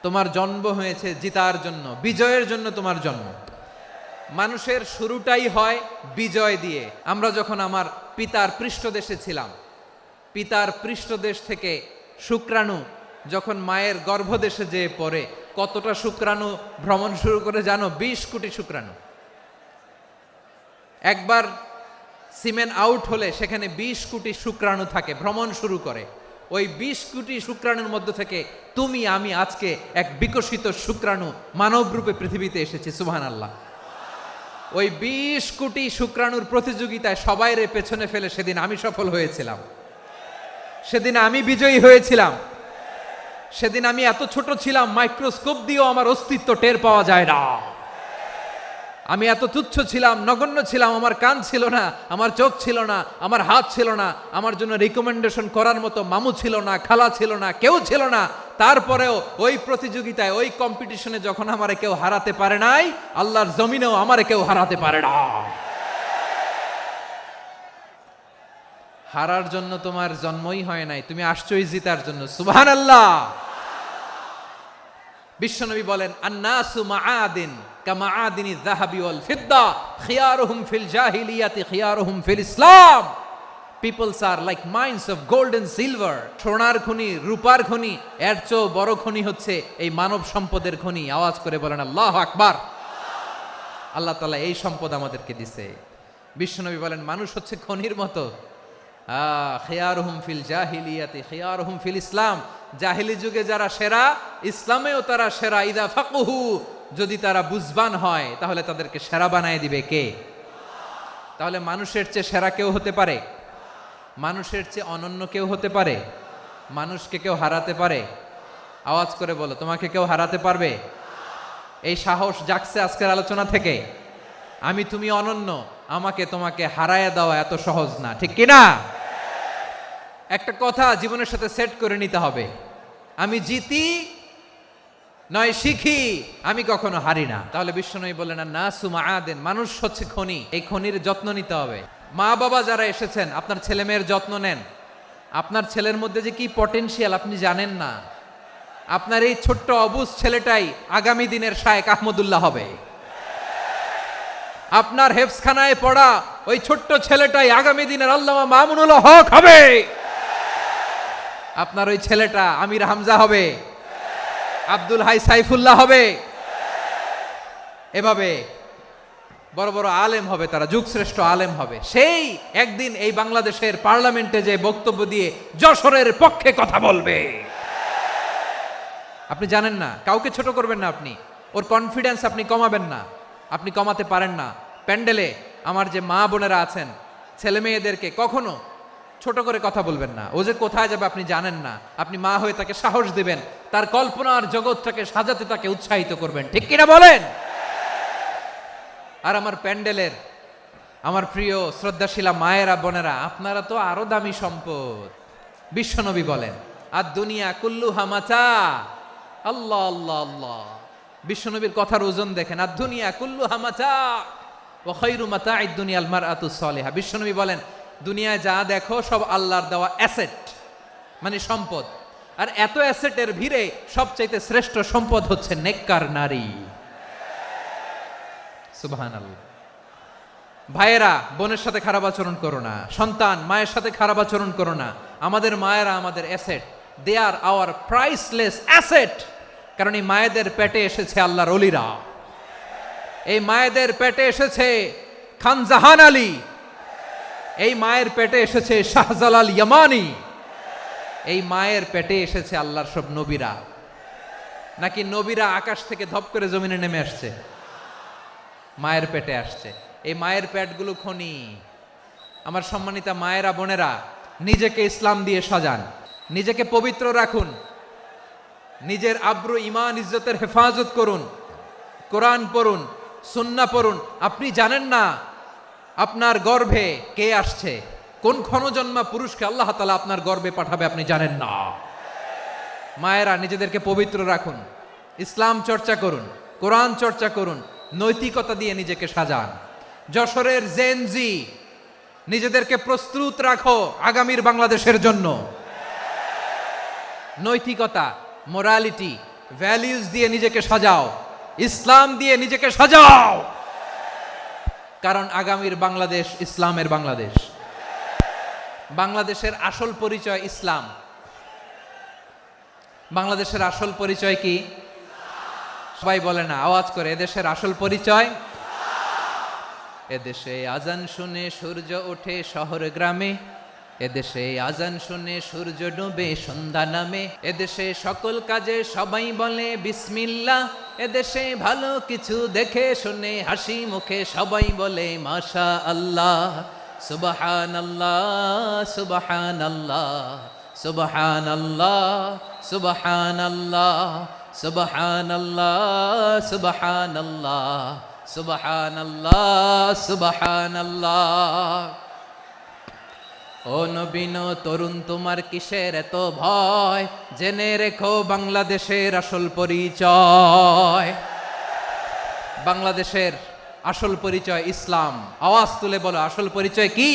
তোমার জন্ম হয়েছে জিতার জন্য, বিজয়ের জন্য তোমার জন্ম। মানুষের শুরুটাই হয় বিজয় দিয়ে। আমরা যখন আমার পিতার পৃষ্ঠদেশে ছিলাম, পিতার পৃষ্ঠদেশ থেকে শুক্রাণু যখন মায়ের গর্ভদেশে যেয়ে পড়ে, কতটা শুক্রাণু ভ্রমণ শুরু করে জানো? 20 কোটি শুক্রাণু। একবার সিমেন আউট হলে সেখানে 20 কোটি শুক্রাণু থাকে, ভ্রমণ শুরু করে। ওই 20 কোটি শুক্রাণুর মধ্যে থেকে তুমি আমি আজকে এক বিকশিত শুক্রাণু মানব রূপে পৃথিবীতে এসেছি। সুবহানাল্লাহ। ওই 20 কোটি শুক্রাণুর প্রতিযোগিতায় সবাইরে পেছনে ফেলে সেদিন আমি সফল হয়েছিলাম, সেদিন আমি বিজয়ী হয়েছিলাম। সেদিন আমি এত ছোট ছিলাম, মাইক্রোস্কোপ দিয়েও আমার অস্তিত্ব টের পাওয়া যায় না। আমি এত তুচ্ছ ছিলাম, নগণ্য ছিলাম। আমার কান ছিল না, আমার চোখ ছিল না, আমার হাত ছিল না, আমার জন্য রিকমেন্ডেশন করার মতো মামু ছিল না, খালা ছিল না, কেউ ছিল না। তারপরেও ওই প্রতিযোগিতায়, ওই কম্পিটিশনে যখন আমারে কেউ হারাতে পারে নাই, আল্লাহর জমিনেও আমারে কেউ হারাতে পারে না। হারার জন্য তোমার জন্মই হয় নাই, তুমি আসছোই জিতার জন্য। সুবহানাল্লাহ। বিশ্বনবী বলেন, আন্নাসু মাআদিন কামাআদিনি যাহাবি ওয়াল ফিদ্দা খিয়ারুহুম ফিল জাহিলিয়াতি খিয়ারুহুম ফিল ইসলাম। Peoples are like mines of gold and silver. সোনার খনি, রূপার খনি, এর চেয়েও বড় খনি হচ্ছে এই মানব সম্পদের খনি। আওয়াজ করে বলেন আল্লাহু আকবার। আল্লাহ তাআলা এই সম্পদ আমাদেরকে দিয়েছে। বিশ্বনবী বলেন, মানুষ হচ্ছে খনির মতো। খিয়ারুহুম ফিল জাহিলিয়াতি খিয়ারুহুম ফিল ইসলাম। জাহিলি যুগে যারা সেরা, ইসলামেও তারা সেরা। ইদা ফাকুহু, যদি তারা বুঝবান হয় তাহলে তাদেরকে সেরা বানায় দিবে কে? তাহলে মানুষের চেয়ে সেরা কেউ হতে পারে? মানুষের চেয়ে অনন্য কেউ হতে পারে? মানুষকে কেউ হারাতে পারে? আওয়াজ করে বলো, তোমাকে কেউ হারাতে পারবে? এই সাহস জাগছে আজকের আলোচনা থেকে। আমি তুমি অনন্য, আমাকে তোমাকে হারায়া দেওয়া এত সহজ না, ঠিক কিনা? একটা কথা জীবনের সাথে সেট করে নিতে হবে, আমি জিতি নয় শিখি, আমি কখনো হারি না। তাহলে বিশ্বনবী বলেন, নাসু মাআদিন, মানুষ হচ্ছে খনি, এই খনির যত্ন নিতে হবে। মা বাবা যারা এসেছেন, আপনার ছেলে মেয়ের যত্ন নেন। আপনার ছেলের মধ্যে যে কি পটেনশিয়াল আপনি জানেন না। আপনার এই ছোট্ট অবুজ ছেলেটাই আগামী দিনের শায়েখ আহমদুল্লাহ হবে। আপনার হেফজখানায় পড়া ওই ছোট্ট ছেলেটাই আগামী দিনের আল্লামা মামুনুল হক হবে। আপনার ওই ছেলেটা আমির হামজা হবে, আব্দুল হাই সাইফুল্লাহ হবে। এভাবে বড় বড় আলেম হবে, তারা যুগশ্রেষ্ঠ আলেম হবে। সেই একদিন এই বাংলাদেশের পার্লামেন্টে যে বক্তব্য দিয়ে যশোরের পক্ষে কথা বলবে। আপনি জানেন না, কাউকে ছোট করবেন না আপনি, ওর কনফিডেন্স আপনি কমাবেন না, আপনি কমাতে পারেন না। প্যান্ডেলে আমার যে মা বোনেরা আছেন, ছেলে মেয়েদেরকে কখনো ছোট করে কথা বলবেন না। ও যে কোথায় যাবে আপনি জানেন না, আপনি মা হয়ে তাকে সাহস দিবেন, তার কল্পনার জগৎটাকে সাজাতে তাকে উৎসাহিত করবেন, ঠিক কিনা বলেন? আর আমার প্যান্ডেলের আমার প্রিয় শ্রদ্ধাশীলা মায়েরা বোনেরা, আপনারা তো আরো দামি সম্পদ। বিশ্বনবী বলেন, আর দুনিয়া কুল্লুহা মাতা। আল্লাহ আল্লাহ আল্লাহ। বিশ্বনবীর কথার ওজন দেখেন, আর দুনিয়া কুল্লুহা মাতা ওয়া খায়রু মাতা'আদ দুনিয়াল মারআতুস সালিহা। বিশ্বনবী বলেন, দুনিয়ায় যা দেখো সব আল্লাহর দেওয়া অ্যাসেট, মানে সম্পদ। আর এত অ্যাসেটের ভিড়ে সবচাইতে শ্রেষ্ঠ সম্পদ হচ্ছে নেককার নারী। সুবহানাল্লাহ। ভাইয়েরা বোনের সাথে খারাপ আচরণ করো না, সন্তান মায়ের সাথে খারাপ আচরণ করো না। আমাদের মায়েরা আমাদের asset, they are our priceless asset. কারণ এই মায়েদের পেটে এসেছে আল্লাহর ওলিরা, এই মায়েদের পেটে এসেছে খান জাহান আলী, এই মায়ের পেটে এসেছে শাহজালাল ইয়ামানি, এই মায়ের পেটে এসেছে আল্লাহর সব নবীরা। নাকি নবীরা আকাশ থেকে ধপ করে জমিনে নেমে আসছে? মায়ের পেটে আসছে। এই মায়ের পেটগুলো খনি। আমার সম্মানিতা মায়েরা বোনেরা, নিজেকে ইসলাম দিয়ে সাজান, নিজেকে পবিত্র রাখুন। নিজের আব্রু ইমান ইজ্জতের হেফাজত করুন, কোরআন পড়ুন, সুন্নাহ পড়ুন। আপনি জানেন না আপনার গর্ভে কে আসছে, কোন ক্ষণজন্মা পুরুষকে আল্লাহ তাআলা আপনার গর্ভে পাঠাবে আপনি জানেন না। মায়েরা নিজেদেরকে পবিত্র রাখুন, ইসলাম চর্চা করুন, কোরআন চর্চা করুন, নৈতিকতা দিয়ে নিজেকে সাজান। যশোরের জেনজি, নিজেদেরকে প্রস্তুত রাখো আগামীর বাংলাদেশের জন্য। নৈতিকতা, মোরালিটি, ভ্যালিউজ দিয়ে নিজেকে সাজাও, ইসলাম দিয়ে নিজেকে সাজাও, কারণ আগামীর বাংলাদেশ ইসলামের বাংলাদেশ। বাংলাদেশের আসল পরিচয় ইসলাম। বাংলাদেশের আসল পরিচয় কি? সবাই বলে না, আওয়াজ করে, এদেশের আসল পরিচয়। এদেশে আজান শুনে সূর্য ওঠে শহর গ্রামে, এদেশে আজান শুনে সূর্য ডুবে সন্ধ্যা নামে, এদেশে সকল কাজে সবাই বলে বিসমিল্লাহ, এদেশে ভালো কিছু দেখে শুনে হাসি মুখে সবাই বলে মাশা আল্লাহ। সুবহানাল্লাহ, সুবহানাল্লাহ, সুবহানাল্লাহ, সুবহানাল্লাহ, সুবহানাল্লাহ, সুবহানাল্লাহ, সুবহানাল্লাহ, সুবহানাল্লাহ। ও নবীন তরুণ, তোমার কিসের এত ভয়? জেনে রেখো বাংলাদেশের আসল পরিচয়। বাংলাদেশের আসল পরিচয় ইসলাম। আওয়াজ তুলে বলো, আসল পরিচয় কি?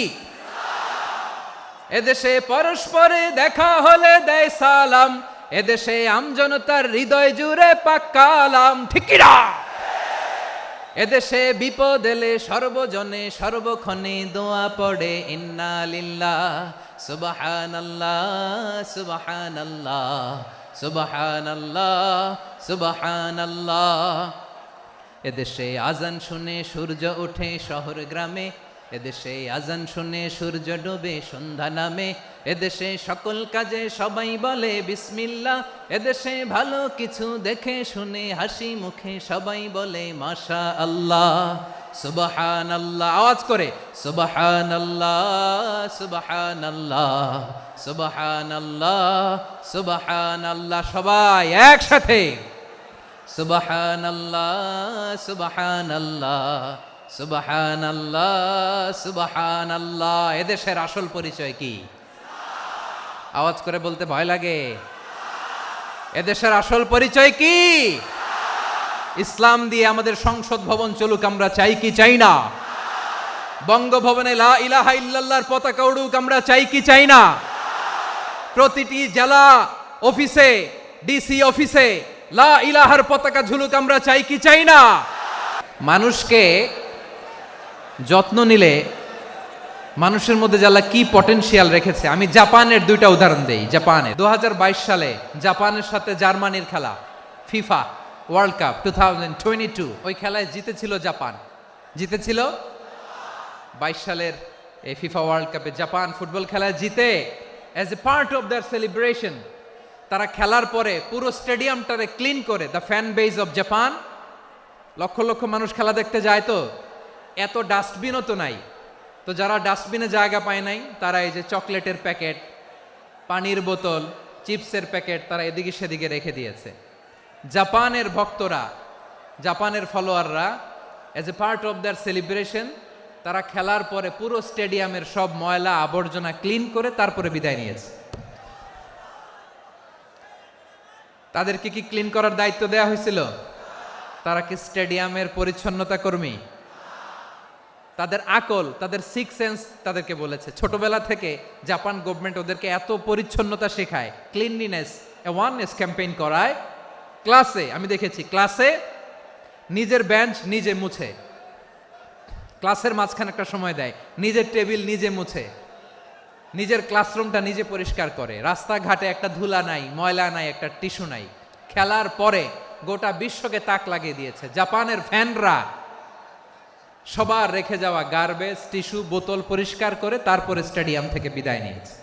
এদেশে পরস্পরে দেখা হলে দেয় সালাম, এদেশে আমজনতার হৃদয় জুড়ে পাক্কালাম, ঠিক কি না? এদেশে বিপদ এলে সর্বজনে সর্বক্ষণে দোয়া পড়ে ইন্না লিল্লাহ, সুবহানাল্লাহ, সুবহানাল্লাহ, সুবহানাল্লাহ, সুবহানাল্লাহ। এদেশে আজান শুনে সূর্য ওঠে শহর গ্রামে, এদেশে আজান শুনে সূর্য ডুবে সন্ধ্যা নামে, এদেশে সকল কাজে সবাই বলে বিসমিল্লাহ, এদেশে ভালো কিছু দেখে শুনে হাসি মুখে সবাই বলে মাশা আল্লাহ। সুবহানাল্লাহ, আওয়াজ করে সুবহানাল্লাহ, সুবহানাল্লাহ, সুবহানাল্লাহ, সুবহানাল্লাহ। সবাই একসাথে সুবহানাল্লাহ, সুবহানাল্লাহ, সুবহানাল্লাহ, সুবহানাল্লাহ। এদেশের আসল পরিচয় কি? আওয়াজ করে বলতে ভয় লাগে। এদেশের আসল পরিচয় কি? ইসলাম দিয়ে আমাদের সংসদ ভবন চলুক, আমরা চাই কি চাই না? বঙ্গভবনে লা ইলাহা ইল্লাল্লাহর পতাকা উড়ুক, আমরা চাই কি চাই না? প্রতিটি জেলা অফিসে, ডিসি অফিসে লা ইলাহার পতাকা ঝুলুক, আমরা চাই কি চাই না? মানুষকে যত্ন নিলে মানুষের মধ্যে যারা কি পটেনশিয়াল রেখেছে। আমি জাপানের দুইটা উদাহরণ দেই। জাপানে 2022 সালে জাপানের সাথে জার্মানির খেলা, ফিফা ওয়ার্ল্ড কাপ 2022, ওই খেলায় জিতেছিল জাপান। জিতেছিল 22 সালের এই ফিফা ওয়ার্ল্ড কাপে জাপান ফুটবল খেলায় জিতে as a part of their celebration তারা খেলার পরে পুরো স্টেডিয়ামটারে ক্লিন করে, the fan base of Japan. লক্ষ লক্ষ মানুষ খেলা দেখতে যায়, তো এত ডাস্টবিনও তো নাই, তো যারা ডাস্টবিনে জায়গা পায় নাই তারা এই যে চকলেটের প্যাকেট, পানির বোতল, চিপসের প্যাকেট তারা এদিকে সেদিকে রেখে দিয়েছে। জাপানের ভক্তরা, জাপানের ফলোয়াররা as a part of their celebration তারা খেলার পরে পুরো স্টেডিয়ামের সব ময়লা আবর্জনা ক্লিন করে তারপরে বিদায় নিয়েছে। তাদেরকে কি ক্লিন করার দায়িত্ব দেওয়া হয়েছিল? তারা কি স্টেডিয়ামের পরিচ্ছন্নতা কর্মী? তাদের আকল, তাদের সিক্স সেন্স তাদেরকে বলেছে। ছোটবেলা থেকে জাপান গভর্নমেন্ট ওদেরকে এত পরিচ্ছন্নতা শেখায়, ক্লিনলিনেস অ্যাওয়ারনেস ক্যাম্পেইন করায়। ক্লাসে আমি দেখেছি, ক্লাসে নিজের বেঞ্চ নিজে মুছে, ক্লাসের মাঝখানে একটা সময় দেয়, নিজের টেবিল নিজে মুছে, নিজের ক্লাসরুমটা নিজে পরিষ্কার করে। রাস্তাঘাটে একটা ধুলা নাই, ময়লা নাই, একটা টিস্যু নাই। খেলার পরে গোটা বিশ্বকে তাক লাগিয়ে দিয়েছে। জাপানের ফ্যানরা সবার রেখে যাওয়া গার্বেজ, টিস্যু, বোতল পরিষ্কার করে তারপরে স্টেডিয়াম থেকে বিদায় নিয়েছে।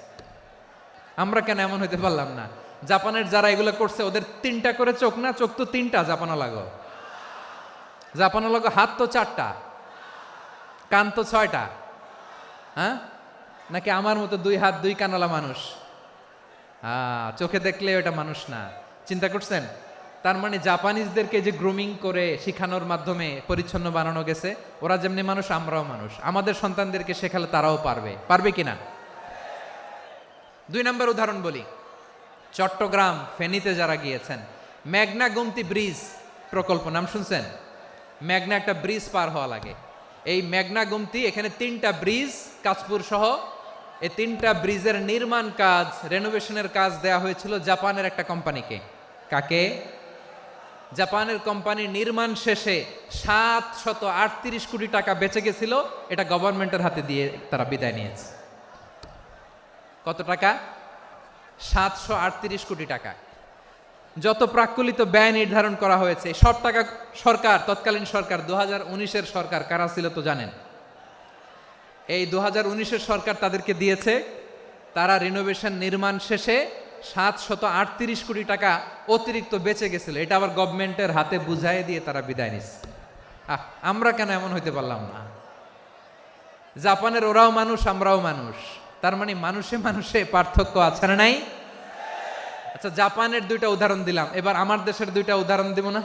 আমরা কেন এমন হইতে পারলাম না? জাপানের যারা এগুলো করছে ওদের 3টা করে চোখ না? চোখ তো 3টা, জাপানো লাগো। জাপানো লাগো হাত তো 4টা, কান তো 6টা। হ্যাঁ, নাকি আমার মতো 2 হাত 2 কানওয়ালা মানুষ? চোখে দেখলে ওটা মানুষ না। চিন্তা করছেন? তার মানে জাপানিজদেরকে যে গ্রুমিং করে শিখানোর মাধ্যমে পরিচ্ছন্ন বানানো গেছে, ওরা যেমনি মানুষ আমরাও মানুষ, আমাদের সন্তানদেরকে শেখালে তারাও পারবে কিনা? 2 নম্বর উদাহরণ বলি। চট্টগ্রাম ফেনীতে যারা গিয়েছেন, মেঘনা গোমতী ব্রিজ প্রকল্প নাম শুনছেন? মেঘনা একটা ব্রিজ পার হওয়া লাগে। এই মেঘনা গোমতী, এখানে 3টা ব্রিজ কাঁচপুর সহ, এই 3টা ব্রিজের নির্মাণ কাজ, রেনোভেশনের কাজ দেয়া হয়েছিল জাপানের একটা কোম্পানিকে। কাকে? জাপানের কোম্পানি। নির্মাণ শেষে 738 কোটি টাকা বেঁচে গেছিল, এটা গভর্নমেন্টের হাতে দিয়ে তারা বিদায় নিয়েছে। কত টাকা? 738 কোটি টাকা। যত প্রাক্কলিত ব্যয় নির্ধারণ করা হয়েছে সব টাকা সরকার, তৎকালীন সরকার 2019-এর সরকার, কারা ছিল তো জানেন? এই 2019-এর সরকার তাদেরকে দিয়েছে। তারা রিনোভেশন নির্মাণ শেষে 738 কোটি টাকা অতিরিক্ত বেঁচে গেছিল, এটা আবার গভর্নমেন্টের হাতে বুঝাই দিয়ে তারা বিদায় নিচ্ছে। আমরা কেন এমন হইতে পারলাম না? জাপানের ওরাও মানুষ, আমরাও মানুষ, তার মানে মানুষে মানুষে পার্থক্য আছে না নাই? আচ্ছা, জাপানের 2টা উদাহরণ দিলাম, এবার আমার দেশের 2টা উদাহরণ দিব না?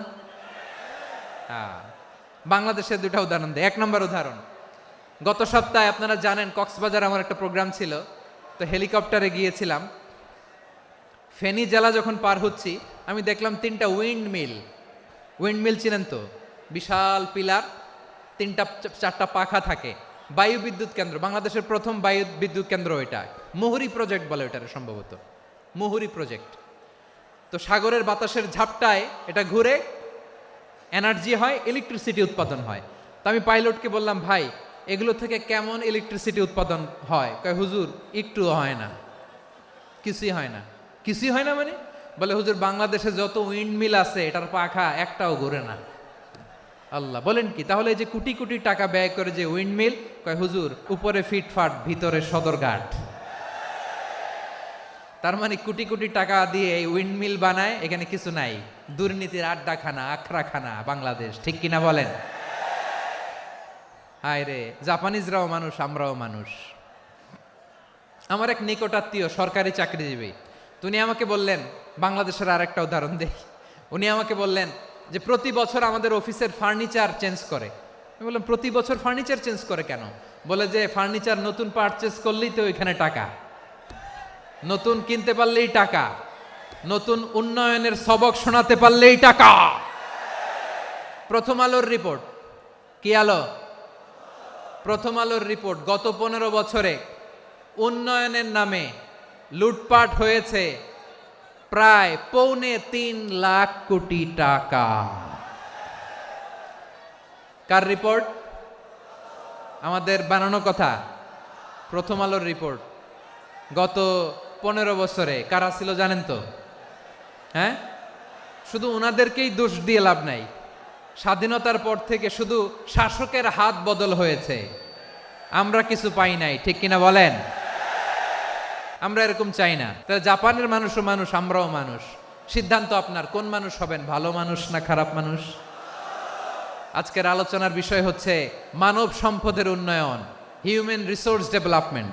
বাংলাদেশের 2টা উদাহরণ দিই। 1 নম্বর উদাহরণ, গত সপ্তাহে আপনারা জানেন কক্সবাজার আমার একটা প্রোগ্রাম ছিল, তো হেলিকপ্টারে গিয়েছিলাম। ফেনী জেলা যখন পার হচ্ছি, আমি দেখলাম 3টা উইন্ডমিল চিনেন তো? বিশাল পিলার, 3টা-4টা পাখা থাকে। বায়ু বিদ্যুৎ কেন্দ্র, বাংলাদেশের প্রথম বায়ু বিদ্যুৎ কেন্দ্র এটা। মুহুরী প্রজেক্ট বলে এটার, সম্ভবত মুহুরী প্রজেক্ট। তো সাগরের বাতাসের ঝাপটায় এটা ঘুরে এনার্জি হয়, ইলেকট্রিসিটি উৎপাদন হয়। তো আমি পাইলটকে বললাম, ভাই এগুলো থেকে কেমন ইলেকট্রিসিটি উৎপাদন হয়? কয়, হুজুর একটুও হয় না, কিছুই হয় না। কিছুই হয় না মানে? বলে, হুজুর বাংলাদেশে যত উইন্ডমিল আছে এটার পাখা একটাও ঘুরে না। আল্লাহ, বলেন কি? তাহলে এই যে কোটি কোটি টাকা ব্যয় করে যে উইন্ডমিল, কয় হুজুর উপরে ফিটফাট, ভিতরে সদরঘাট। তার মানে কোটি কোটি টাকা দিয়ে এই উইন্ডমিল বানায়, এখানে কিছু নাই। দুর্নীতির আড্ডাখানা, আখড়াখানা বাংলাদেশ, ঠিক কিনা বলেন? হায় রে, জাপানিজরাও মানুষ, আমরাও মানুষ। আমার এক নিকটাত্মীয় সরকারি চাকরিজীবী, উনি আমাকে বললেন, বাংলাদেশের আর একটা উদাহরণ দেই। উনি আমাকে বললেন যে প্রতি বছর আমাদের অফিসের ফার্নিচার চেঞ্জ করে। আমি বললাম, প্রতি বছর ফার্নিচার চেঞ্জ করে কেন? বলে যে ফার্নিচার নতুন পারচেজ করলেই তো ওইখানে টাকা, নতুন কিনতে পারলেই টাকা, নতুন উন্নয়নের সবক শোনাতে পারলেই টাকা। প্রথম আলোর রিপোর্ট, কি আলো? প্রথম আলোর রিপোর্ট, গত 15 বছরে উন্নয়নের নামে লুটপাট হয়েছে প্রায় 3.25 লাখ কোটি টাকা। কার রিপোর্ট? আমাদের বানানো কথা। প্রথম আলোর রিপোর্ট। গত 15 বছরে কারা ছিল জানেন তো? হ্যাঁ, শুধু ওনাদেরকেই দোষ দিয়ে লাভ নাই। স্বাধীনতার পর থেকে শুধু শাসকের হাত বদল হয়েছে, আমরা কিছু পাই নাই, ঠিক কিনা বলেন? আমরা এরকম চাই না। তাহলে জাপানের মানুষও মানুষ, আমরাও মানুষ। সিদ্ধান্ত আপনার, কোন মানুষ হবেন, ভালো মানুষ না খারাপ মানুষ? আজকের আলোচনার বিষয় হচ্ছে মানব সম্পদের উন্নয়ন, human resource development.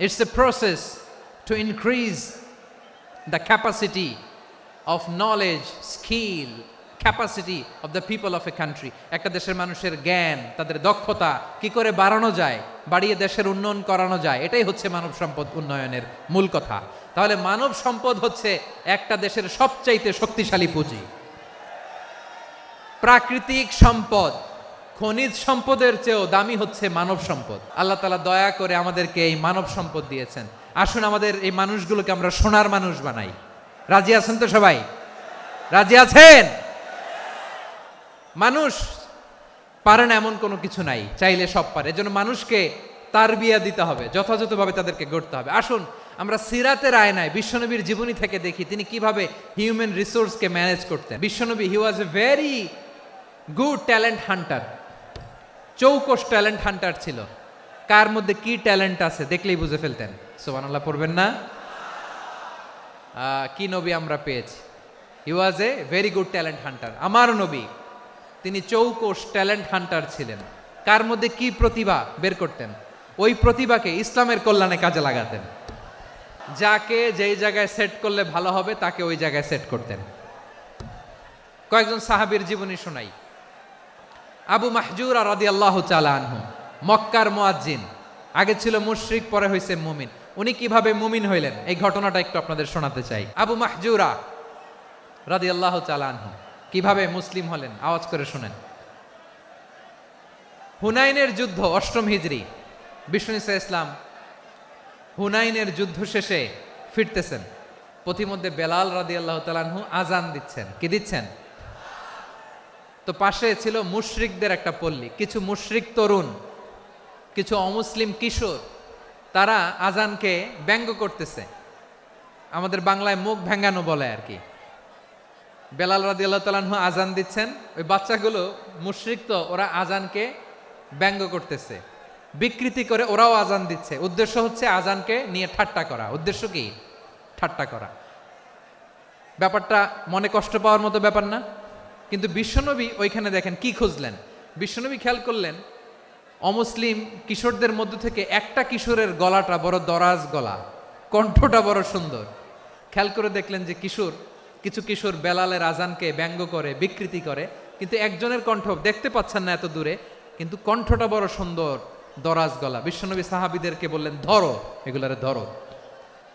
It's a process to increase the capacity of knowledge, skill, capacity of the people of a country. একটা দেশের মানুষের জ্ঞান, তাদের দক্ষতা কি করে বাড়ানো যায়, বাড়িয়ে দেশের উন্নয়ন করানো যায়, এটাই হচ্ছে মানব সম্পদ উন্নয়নের মূল কথা। তাহলে মানব সম্পদ হচ্ছে একটা দেশের সবচাইতে শক্তিশালী পুঁজি। প্রাকৃতিক সম্পদ, খনিজ সম্পদের চেয়েও দামি হচ্ছে মানব সম্পদ। আল্লাহ তাআলা দয়া করে আমাদেরকে এই মানব সম্পদ দিয়েছেন। আসুন আমাদের এই মানুষগুলোকে আমরা সোনার মানুষ বানাই। রাজি আছেন তো সবাই? রাজি আছেন? মানুষ পারে না এমন কোনো কিছু নাই, চাইলে সব পারে। এজন্য মানুষকে তারবিয়া দিতে হবে, যথাযথভাবে তাদেরকে গড়তে হবে। আসুন আমরা সিরাতের আয়নায় বিশ্বনবীর জীবনী থেকে দেখি তিনি কিভাবে হিউম্যান রিসোর্সকে ম্যানেজ করতেন। বিশ্বনবী, he was a very good talent hunter, চৌকস ট্যালেন্ট হান্টার ছিল। কার মধ্যে কি ট্যালেন্ট আছে দেখলেই বুঝে ফেলতেন। সুবহানাল্লাহ পড়বেন না? কি নবী আমরা পেয়েছি! He was a very good talent hunter. আমার নবী তিনি চৌকস ট্যালেন্ট হান্টার ছিলেন। কার মধ্যে কি প্রতিভা বের করতেন, ওই প্রতিভাকে ইসলামের কল্যাণে কাজে লাগাতেন। যাকে যেই জায়গায় সেট করলে ভালো হবে তাকে ওই জায়গায় সেট করতেন। কয়েকজন সাহাবীর জীবনী শোনাই। আবু মাহজুরা রাদিয়াল্লাহু তাআলা আনহু, মক্কার মুয়াজ্জিন, আগে ছিল মুশরিক, পরে হয়েছে মুমিন। উনি কিভাবে মুমিন হইলেন এই ঘটনাটা একটু আপনাদের শোনাতে চাই। আবু মাহজুরা রাদিয়াল্লাহু তাআলা আনহু কিভাবে মুসলিম হলেন, আওয়াজ করে শুনেন। হুনাইনের যুদ্ধ, 8ম হিজরি, বিষ্ণু ঈসা ইসলাম হুনাইনের যুদ্ধ শেষে ফিরতেছেন। পথিমধ্যে বেলাল রাদিয়াল্লাহু তাআলা আনহু আজান দিচ্ছেন। কি দিচ্ছেন? তো পাশে ছিল মুশরিকদের একটা পল্লী, কিছু মুশরিক তরুণ, কিছু অমুসলিম কিশোর, তারা আজানকে ব্যঙ্গ করতেছে। আমাদের বাংলায় মুখ ভেঙ্গানো বলে আর কি। বেলাল রাদিয়াল্লাহু তাআলা আনহু আজান দিচ্ছেন, ওই বাচ্চাগুলো মুশরিক, তো ওরা আজানকে ব্যঙ্গ করতেছে, বিকৃতি করে ওরাও আজান দিচ্ছে। উদ্দেশ্য হচ্ছে আজানকে নিয়ে ঠাট্টা করা। উদ্দেশ্য কি? ঠাট্টা করা। ব্যাপারটা মনে কষ্ট পাওয়ার মতো ব্যাপার না? কিন্তু বিশ্বনবী ওইখানে দেখেন কি খুঁজলেন। বিশ্বনবী খেয়াল করলেন অমুসলিম কিশোরদের মধ্য থেকে একটা কিশোরের গলাটা বড় দরাজ গলা, কণ্ঠটা বড় সুন্দর। খেয়াল করে দেখলেন যে কিছু কিশোর বেলালের আজানকে ব্যঙ্গ করে, বিকৃতি করে, কিন্তু একজনের কণ্ঠ দেখতে পাচ্ছেন না এত দূরে, কিন্তু কণ্ঠটা বড় সুন্দর, দরাজ গলা। বিশ্বনবী সাহাবীদেরকে বললেন, ধরো এগুলারে, ধরো।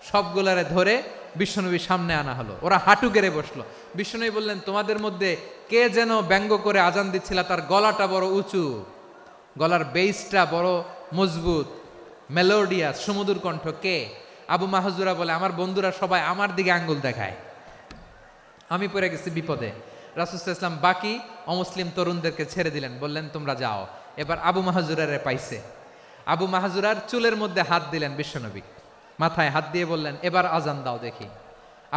সবগুলারে ধরে বিশ্বনবীর সামনে আনা হলো। ওরা হাঁটু গেড়ে বসলো। বিশ্বনবী বললেন, তোমাদের মধ্যে কে যেন ব্যঙ্গ করে আজান দিচ্ছিল, তার গলাটা বড় উঁচু, গলার বেসটা বড় মজবুত, মেলোডিয়াস, সুমধুর কণ্ঠ। কে? আবু মাহজুরা বলে, আমার বন্ধুরা সবাই আমার দিকে আঙ্গুল দেখায়, আমি পড়ে গেছি বিপদে। রাসূল সাল্লাল্লাহু আলাইহি ওয়াসাল্লাম বাকি অমুসলিম তরুণদেরকে ছেড়ে দিলেন, বললেন তোমরা যাও। এবার আবু মাহজুরারে পাইছে। আবু মাহজুরার চুলের মধ্যে হাত দিলেন বিশ্বনবী, মাথায় হাত দিয়ে বললেন, এবার আজান দাও দেখি।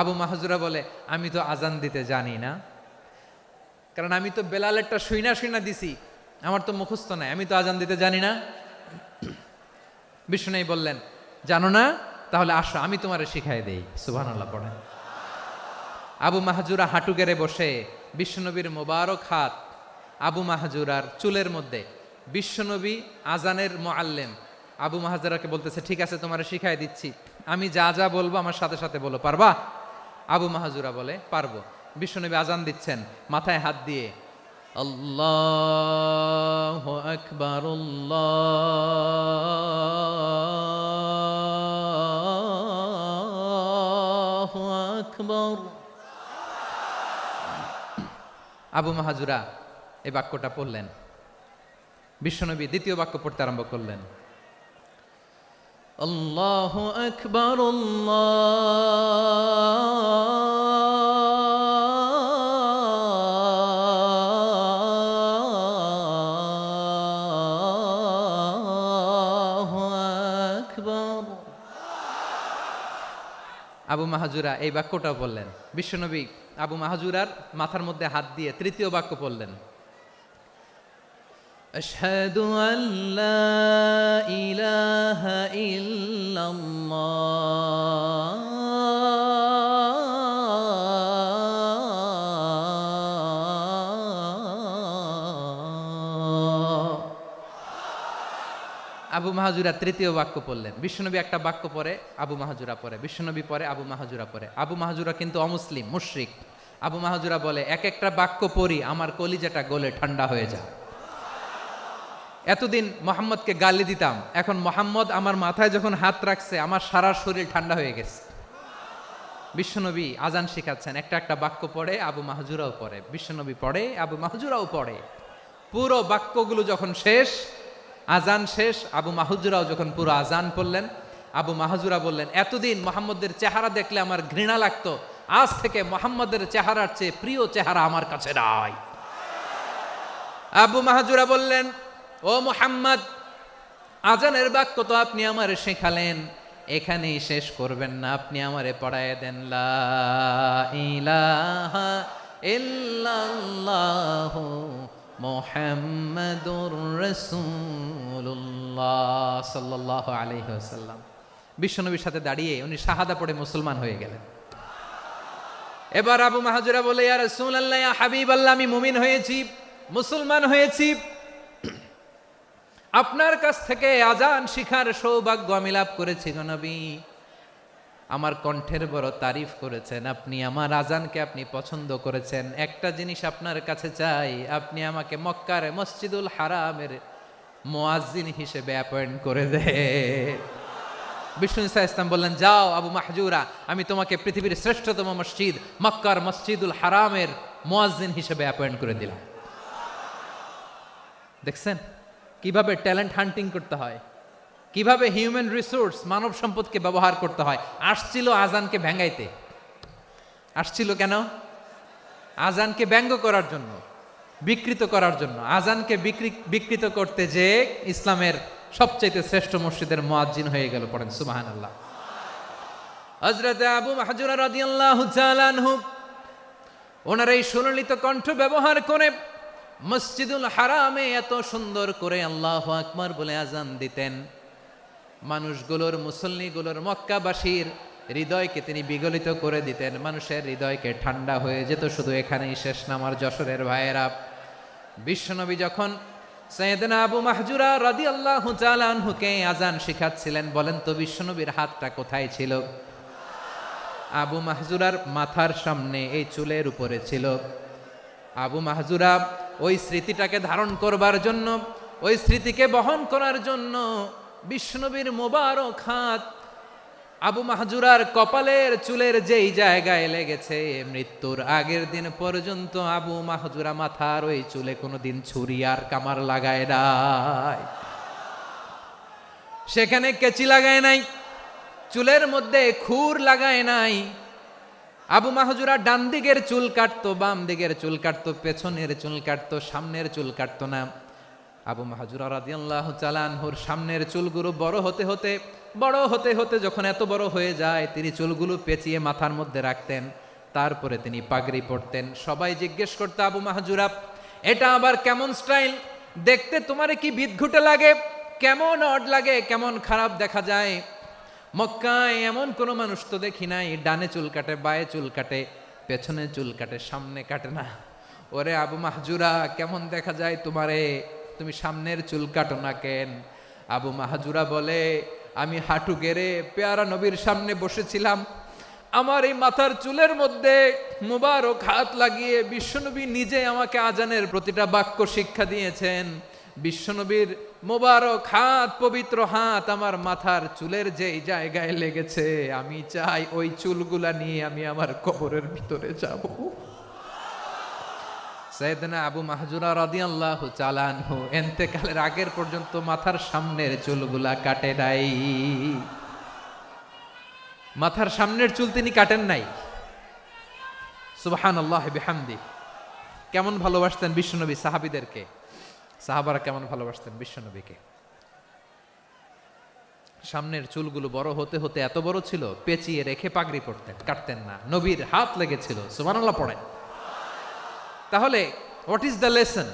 আবু মাহজুরা বলে, আমি তো আজান দিতে জানি না, কারণ আমি তো বেলালেরটা শুইনা দিছি, আমার তো মুখস্থ নাই, আমি তো আজান দিতে জানি না। বিষ্ণু বললেন, জানো না? তাহলে আসো, আমি তোমারে শিখাই দেই। সুবহানাল্লাহ পড়েন। আবু মাহজুরা হাঁটু গেড়ে বসে, বিশ্বনবীর মোবারক হাত আবু মাহজুরার চুলের মধ্যে। বিশ্বনবী আজানের মুআল্লিম আবু মাহজুরাকে বলতেছে, ঠিক আছে তোমারে শিখাই দিচ্ছি, আমি যা যা বলবো আমার সাথে সাথে বলো, পারবা? আবু মাহজুরা বলে, পারবো। বিশ্বনবী আজান দিচ্ছেন মাথায় হাত দিয়ে, আল্লাহু আকবার, আল্লাহু আকবার। আবু মাহজুরা এই বাক্যটা পড়লেন। বিশ্বনবী দ্বিতীয় বাক্য পড়তে আরম্ভ করলেন, আল্লাহু আকবার, আল্লাহু আকবার। আবু মাহজুরা এই বাক্যটা বললেন। বিশ্বনবী আবু মাহজুরার মাথার মধ্যে হাত দিয়ে তৃতীয় বাক্য পড়লেন, আশহাদু আল্লা ইলাহা ইল্লাল্লাহ। আবু মাহজুরা তৃতীয় বাক্য পড়লেন। বিশ্বনবী একটা বাক্য পরে আবু মাহজুরা পরে, বিশ্বনবী পরে আবু মাহজুরা পরে। আবু মাহজুরা কিন্তু অমুসলিম, মুশরিক। আবু মাহজুরা বলে, এক একটা বাক্য পড়ি আমার কলিজাটা গলে ঠান্ডা হয়ে যায়। এতদিন মোহাম্মদকে গালি দিতাম, এখন মোহাম্মদ আমার মাথায় যখন হাত রাখছে আমার সারা শরীর ঠান্ডা হয়ে গেছে। বিশ্বনবী আজান শিখাচ্ছেন, একটা একটা বাক্য পড়ে আবু মাহজুরাও পড়ে, বিশ্বনবী পড়ে, আবু মাহজুরাও পড়ে। পুরো বাক্যগুলো যখন শেষ, আজান শেষ, আবু মাহজুরাও যখন পুরো আজান পড়লেন, আবু মাহজুরা বললেন, এতদিন মোহাম্মদের চেহারা দেখলে আমার ঘৃণা লাগতো, আজ থেকে মোহাম্মদের চেহারার চেয়ে প্রিয় চেহারা আমার কাছে নাই। আবু মাহজুরা বললেন, ও মুহাম্মদ, আজানের বাক্য তো আপনি আমারে শেখালেন, এখানেই শেষ করবেন না, আপনি আমারে পড়ায় দেন, লা ইলাহা ইল্লাল্লাহু মুহাম্মাদুর রাসূলুল্লাহ সাল্লাল্লাহু আলাইহি ওয়াসাল্লাম। বিশ্বনবীর সাথে দাঁড়িয়ে উনি শাহাদা পড়ে মুসলমান হয়ে গেলেন। এবার আবু মাহজুরা বলে, ইয়া রাসূলুল্লাহ, ইয়া হাবিবাল্লাহ, আমি মুমিন হয়েছি, মুসলমান হয়েছি, আপনার কাছ থেকে আজান শিখার সৌভাগ্য আমি লাভ করেছি গো নবী। আমার কণ্ঠের বড় তারিফ করেছেন, আপনি আমার আজানকে আপনি পছন্দ করেছেন। একটা জিনিস আপনার কাছে চাই, আপনি আমাকে মক্কার মসজিদুল হারামের মুয়াজ্জিন হিসেবে অ্যাপয়েন্ট করে দে। বিষ্ণু ইসা ইসলাম বললেন, যাও আবু মাহজুরা, আমি তোমাকে পৃথিবীর শ্রেষ্ঠতম মসজিদ মক্কার মসজিদুল হারামের মুয়াজ্জিন হিসেবে অ্যাপয়েন্ট করে দিলাম। দেখছেন কিভাবে ট্যালেন্ট হান্টিং করতে হয়, কিভাবে হিউম্যান রিসোর্স মানব সম্পদকে ব্যবহার করতে হয়। আসছিল আজানকে ভেঙ্গাইতে, আসছিল কেন? আজানকে ব্যঙ্গ করার জন্য, বিকৃত করার জন্য। আজানকে বিকৃত করতে যে ইসলামের সবচেয়ে শ্রেষ্ঠ মসজিদের মুয়াজ্জিন হয়ে গেল। পড়েন সুবহানাল্লাহ। হযরত আবু মাহজুরা রাদিয়াল্লাহু তাআলা আনহু ওনার এই সুললিত কণ্ঠ ব্যবহার করে মসজিদুল হারামে এত সুন্দর করে আল্লাহু আকবার বলে আজান দিতেন, মানুষগুলোর, মুসল্লিগুলোর, মক্কাবাসীর হৃদয়কে তিনি বিগলিত করে দিতেন। মানুষের হৃদয়কে ঠান্ডা হয়ে যেত। শুধু এখানেই শেষ না আমার যশোরের ভাইয়েরা। বিশ্বনবী যখন সাইয়েদনা আবু মাহজুরা রাদিয়াল্লাহু তাআলা আনহুকে আজান শিখাচ্ছিলেন, বলেন তো বিশ্বনবীর হাতটা কোথায় ছিল? আবু মাহজুরার মাথার সামনে, এই চুলের উপরে ছিল। আবু মাহজুরা ওই স্মৃতিটাকে ধারণ করবার জন্য, ওই স্মৃতিকে বহন করার জন্য বিশ্বনবীর মোবারক হাত আবু মাহজুরার কপালের চুলের যেই জায়গায় লেগেছে, মৃত্যুর আগের দিন পর্যন্ত আবু মাহজুরা মাথার ওই চুলে কোনোদিন ছুরি আর কামার লাগায় নাই, সেখানে কেচি লাগায় নাই, চুলের মধ্যে খুর লাগায় নাই। আবু মাহজুরা ডান দিকের চুল কাটতো, বাম দিকের চুল কাটতো, পেছনের চুল কাটতো, সামনের চুল কাটতো না। আবু মাহজুরা রাদিয়াল্লাহু তাআলা আনহুর সামনের চুলগুলো বড় হতে হতে যখন এত বড় হয়ে যায়, তিনি চুলগুলো পেঁচিয়ে মাথার মধ্যে রাখতেন। তারপরে তিনি পাগড়ি পরতেন। সবাই জিজ্ঞেস করতো, আবু মাহজুরা এটা আবার কেমন স্টাইল? দেখতে তোমারে কি বিদঘুটে লাগে? কেমন অড লাগে? কেমন খারাপ দেখা যায়? মক্কায় এমন কোনো মানুষ তো দেখি নাই, ডানে চুল কাটে, বায়ে চুল কাটে, পেছনে চুল কাটে, সামনে কাটে না। ওরে আবু মাহজুরা, কেমন দেখা যায় তোমারে? তুমি সামনের চুল কাটো না কেন? আবু মাহজুরা বলে, আমি হাঁটু গেড়ে পেয়ারা নবীর সামনে বসেছিলাম, আমার এই মাথার চুলের মধ্যে মুবারক হাত লাগিয়ে বিশ্বনবী নিজে আমাকে আজানের প্রতিটা বাক্য শিক্ষা দিয়েছেন। বিশ্বনবীর মোবারক হাত, পবিত্র হাত আমার মাথার চুলের যেই জায়গায় লেগেছে, আমি চাই ওই চুলগুলা নিয়ে আমি আমার কবরের ভিতরে যাব। সাইয়েদনা আবু মাহজুরা রাদিয়াল্লাহু তাআলা আনহু ইন্তেকালের আগের পর্যন্ত মাথার সামনের চুলগুলা কাটে নাই। মাথার সামনের চুল তিনি কাটেন নাই। সুবহানাল্লাহি বিহামদি। কেমন ভালোবাসতেন বিশ্বনবী সাহাবীদেরকে, সাহাবারা কেমন ভালোবাসতেন বিশ্বনবীকে। সামনের চুলগুলো বড় হতে হতে এত বড় ছিল, পেঁচিয়ে রেখে পাগড়ি পরতেন, কাটতেন না। নবীর হাত লেগেছিল। সুবহানাল্লাহ পড়েন। তাহলে what is the lesson?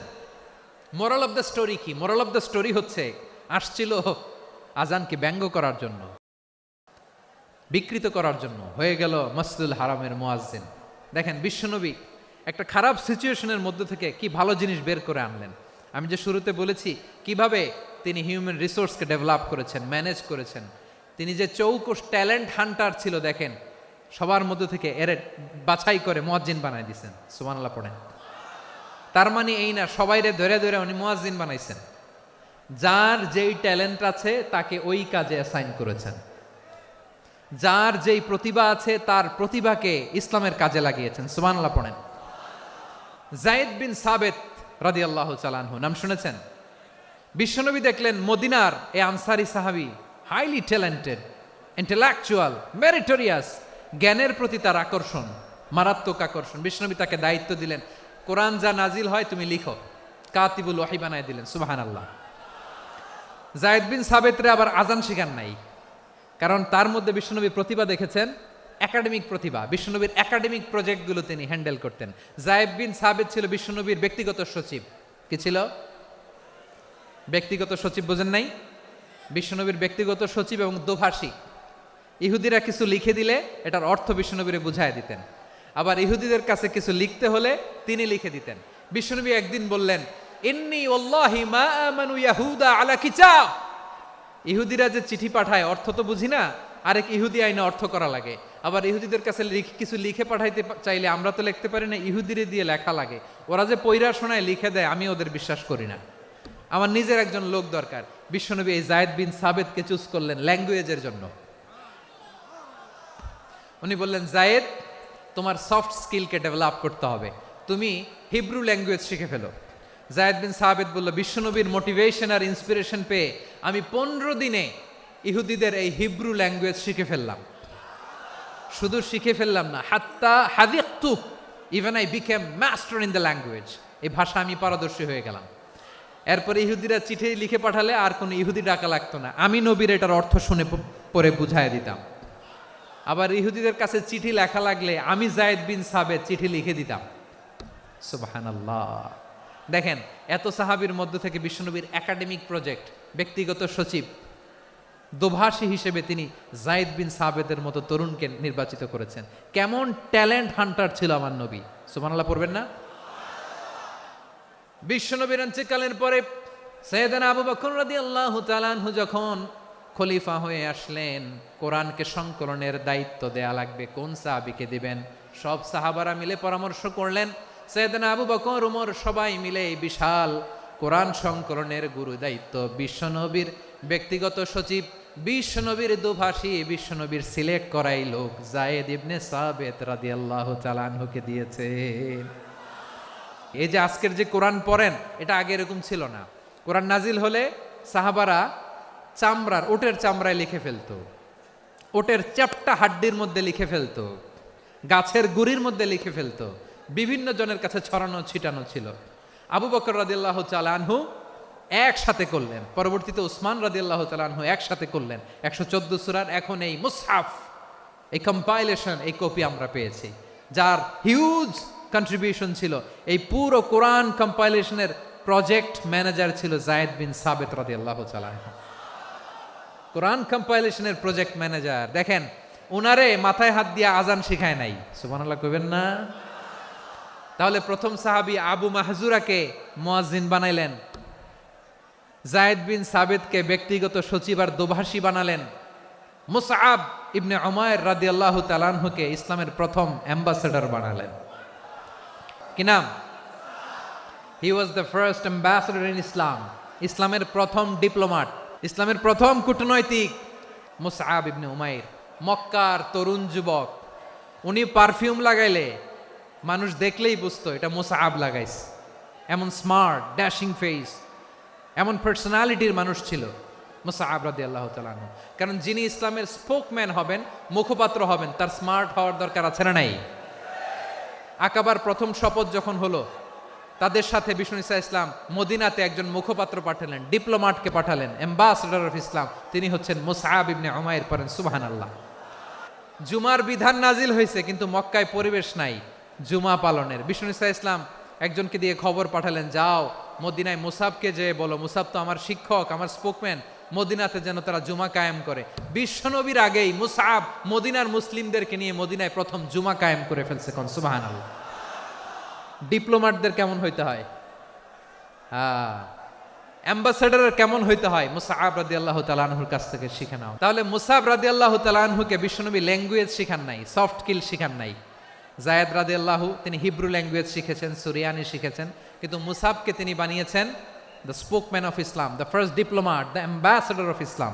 Moral of the story কি? মোরাল অফ দ্য স্টোরি হচ্ছে, আসছিল আজানকে ব্যঙ্গ করার জন্য, বিকৃত করার জন্য, হয়ে গেল মসজিদুল হারামের মুয়াজ্জিন। দেখেন বিশ্বনবী একটা খারাপ সিচুয়েশনের মধ্যে থেকে কি ভালো জিনিস বের করে আনলেন। আমি যে শুরুতে বলেছি কিভাবে তিনি হিউম্যান রিসোর্সকে ডেভেলপ করেছেন, ম্যানেজ করেছেন। তিনি যে চৌকস ট্যালেন্ট হান্টার ছিল, দেখেন সবার মধ্যে থেকে এর বাছাই করে মুয়াজ্জিন বানাই দিয়েছেন। সুবহানাল্লাহ পড়েন। তার মানে এই না সবাইরে ধরে ধরে উনি মুয়াজ্জিন বানাইছেন। যার যেই ট্যালেন্ট আছে তাকে ওই কাজে অ্যাসাইন করেছেন। যার যেই প্রতিভা আছে তার প্রতিভাকে ইসলামের কাজে লাগিয়েছেন। সুবহানাল্লাহ পড়েন। যায়েদ বিন সাবেত রাদিয়াল্লাহু তাআলা আনহু নাম শুনেছেন? বিশ্বনবী দেখলেন মদিনার এই আনসারী সাহাবী হাইলি ট্যালেন্টেড, ইন্টেলেকচুয়াল, মেরিটোরিয়াস, জ্ঞানের প্রতি তার আকর্ষণ, মারাত্মক আকর্ষণ। বিশ্বনবী তাকে দায়িত্ব দিলেন, কোরআন যা নাজিল হয় তুমি লিখো, কাতিবুল ওয়াহি বানায় দিলেন। সুবহানাল্লাহ। যায়েদ বিন সাবেতরে আবার আজান শিখান নাই, কারণ তার মধ্যে বিশ্বনবী প্রতিভা দেখেছেন, একাডেমিক প্রতিভা। বিশ্বনবীর একাডেমিক প্রজেক্টগুলো তিনি হ্যান্ডেল করতেন। যায়েদ বিন সাবেত ছিল বিশ্বনবীর ব্যক্তিগত সচিব। কি ছিল? ব্যক্তিগত সচিব। বোঝেন নাই? বিশ্বনবীর ব্যক্তিগত সচিব এবং দোভাষী। ইহুদিরা কিছু লিখে দিলে এটার অর্থ বিশ্বনবীরে বুঝায় দিতেন। আবার ইহুদিদের কাছে কিছু লিখতে হলে তিনি লিখে দিতেন। বিশ্বনবী একদিন বললেন, ইন্নী ওয়াল্লাহি মা আমানু ইয়াহুদা আলা কিতাব। ইহুদিরা যে চিঠি পাঠায় অর্থ তো বুঝি না, আরেক ইহুদি আইনে অর্থ করা লাগে, আবার ইহুদিদের কাছে কিছু লিখে পাঠাইতে চাইলে আমরা তো লিখতে পারি না, ইহুদিরে দিয়ে লেখা লাগে। ওরা যে পৈরা শোনায় লিখে দেয়, আমি ওদের বিশ্বাস করি না। আমার নিজের একজন লোক দরকার। বিশ্বনবী এই যায়েদ বিন সাবেতকে চুজ করলেন ল্যাঙ্গুয়েজের জন্য। উনি বললেন, যায়েদ, তোমার সফট স্কিলকে ডেভেলপ করতে হবে, তুমি হিব্রু ল্যাঙ্গুয়েজ শিখে ফেলো। যায়েদ বিন সাবেত বলল, বিশ্বনবীর মোটিভেশন আর ইন্সপিরেশন পেয়ে আমি 15 দিনে ইহুদিদের এই হিব্রু ল্যাঙ্গুয়েজ শিখে ফেললাম। শুধু শিখে ফেললাম না, হাত্তা হাদিকতু, even I became master in the language. এই ভাষা আমি পারদর্শী হয়ে গেলাম। এরপরে ইহুদিরা চিঠি লিখে পাঠালে আর কোনো ইহুদি ডাকা লাগতো না, আমি নবীর এটার অর্থ শুনে পরে বুঝাই দিতাম। আবার ইহুদিদের কাছে চিঠি লেখা লাগলে আমি যায়েদ বিন সাবেত চিঠি লিখে দিতাম। সুবহানাল্লাহ। দেখেন, এত সাহাবীর মধ্য থেকে বিশ্বনবীর একাডেমিক প্রজেক্ট, ব্যক্তিগত সচিব, দোভাষী হিসেবে তিনি যায়েদ বিন সাবেতের মতো তরুণকে নির্বাচিত করেছেন। কেমন ট্যালেন্ট হান্টার ছিল আমার নবী! সুবহানাল্লাহ পড়বেন না? বিশ্বনবীর ইন্তেকালের পরে সাইয়েদনা আবু বকর রাদিয়াল্লাহু তাআলা আনহু যখন খলিফা হয়ে আসলেন, কোরআনকে সংকলনের দায়িত্ব দেয়া লাগবে, কোন সাহাবীকে দিবেন? সব সাহাবারা মিলে পরামর্শ করলেন। সাইয়েদনা আবু বকর, ওমর সবাই মিলে এই বিশাল কোরআন সংকলনের গুরু দায়িত্ব বিশ্বনবীর ব্যক্তিগত সচিব, বিশ্বনবীর দোভাষী, বিশ্বনবীর সিলেক্ট করাই লোক যায়েদ ইবনে সাবেত রাদিয়াল্লাহু তাআলা আনহুকে দিয়েছে। এই যে আজকের যে কোরআন পড়েন, এটা আগে এরকম ছিল না। কোরআন নাজিল হলে সাহাবারা চামড়ার, ওটের চামড়ায় লিখে ফেলতো, ওটের চ্যাপ্টা হাড্ডির মধ্যে লিখে ফেলতো, গাছের গুড়ির মধ্যে লিখে ফেলতো, বিভিন্ন জনের কাছে ছড়ানো ছিটানো ছিল। আবু বকর রাদিয়াল্লাহু তাআলা আনহু একসাথে করলেন, পরবর্তীতে উসমান রাদিয়াল্লাহু তাআলা আনহু একসাথে করলেন। 114 সূরার এখন এই মুসহাফ, এই কম্পাইলেশন, এই কপি আমরা পেয়েছি, যার হিউজ কন্ট্রিবিউশন ছিল। এই পুরো কোরআন কম্পাইলেশনের প্রজেক্ট ম্যানেজার ছিল যায়েদ বিন সাবেত রাদিয়াল্লাহু তাআলা আনহু। কোরআন কম্পাইলেশনের প্রজেক্ট ম্যানেজার। দেখেন, উনারে মাথায় হাত দিয়ে আজান শিখায় নাই। সুবহানাল্লাহ কইবেন না? তাহলে প্রথম সাহাবী আবু মাহজুরাকে মুয়াজ্জিন বানাইলেন, যায়েদ বিন সাবেতকে ব্যক্তিগত সচিব আর দোভাষী বানালেন, মুসআব ইবনে উমাইর রাদিয়াল্লাহু তাআলা আনহুকে ইসলামের প্রথম অ্যাম্বাসেডর বানালেন। কি নাম? He was the first ambassador in Islam. ইসলামের প্রথম ডিপ্লোম্যাট, ইসলামের প্রথম কূটনৈতিক মুসআব ইবনে উমাইর, মক্কার তরুণ যুবক। উনি পারফিউম লাগাইলে মানুষ দেখলেই বুঝতো এটা মুসআব লাগাইছে। এমন স্মার্ট, ড্যাশিং ফেস, এমন পার্সোনালিটির মানুষ ছিল মুসআব রাদিয়াল্লাহু তাআলা আনহু। কারণ যিনি ইসলামের স্পোকম্যান হবেন, মুখপাত্র হবেন, তার স্মার্ট হওয়ার দরকার আছে না নাই? আকাবার প্রথম শপথ যখন হলো, তাদের সাথে বিষ্ণু ঈসা ইসলাম মদিনাতে একজন মুখপাত্র পাঠালেন, ডিপ্লোম্যাটকে পাঠালেন, অ্যাম্বাসেডর অফ ইসলাম। তিনি হচ্ছেন মুসআব ইবনে উমাইর। পড়েন সুবহানাল্লাহ। জুমার বিধান নাজিল হয়েছে, কিন্তু মক্কায় পরিবেশ নাই জুমা পালনের। বিষ্ণু ঈসা ইসলাম একজনকে দিয়ে খবর পাঠালেন, যাও মদিনায় মুসাবকে যে বলো, মুসাব তো আমার শিক্ষক, আমার স্পোকম্যান, মদিনাতে যেন তারা জুমা কায়েম করে। বিশ্বনবীর আগেই মুসআব মদিনার মুসলিমদেরকে নিয়ে মদিনায় প্রথম জুমা কায়েম করে ফেলছে। কোন সুবহানাল্লাহ। ডিপ্লোম্যাটদের কেমন হইতে হয়, অ্যাম্বাসেডারের কেমন হইতে হয়, মুসআব রাদিয়াল্লাহু তাআলা আনহুর কাছ থেকে শিখে নাও। তাহলে মুসআব রাদিয়াল্লাহু তাআলা আনহুকে বিশ্বনবী ল্যাঙ্গুয়েজ শিখান নাই, সফট স্কিল শিখান নাই। যায়েদ রাদিয়াল্লাহু তিনি হিব্রু ল্যাঙ্গুয়েজ শিখেছেন, সুরিয়ানি শিখেছেন, কিন্তু মুসআবকে তিনি বানিয়েছেন the spokesman of Islam, the first diplomat, the ambassador of Islam.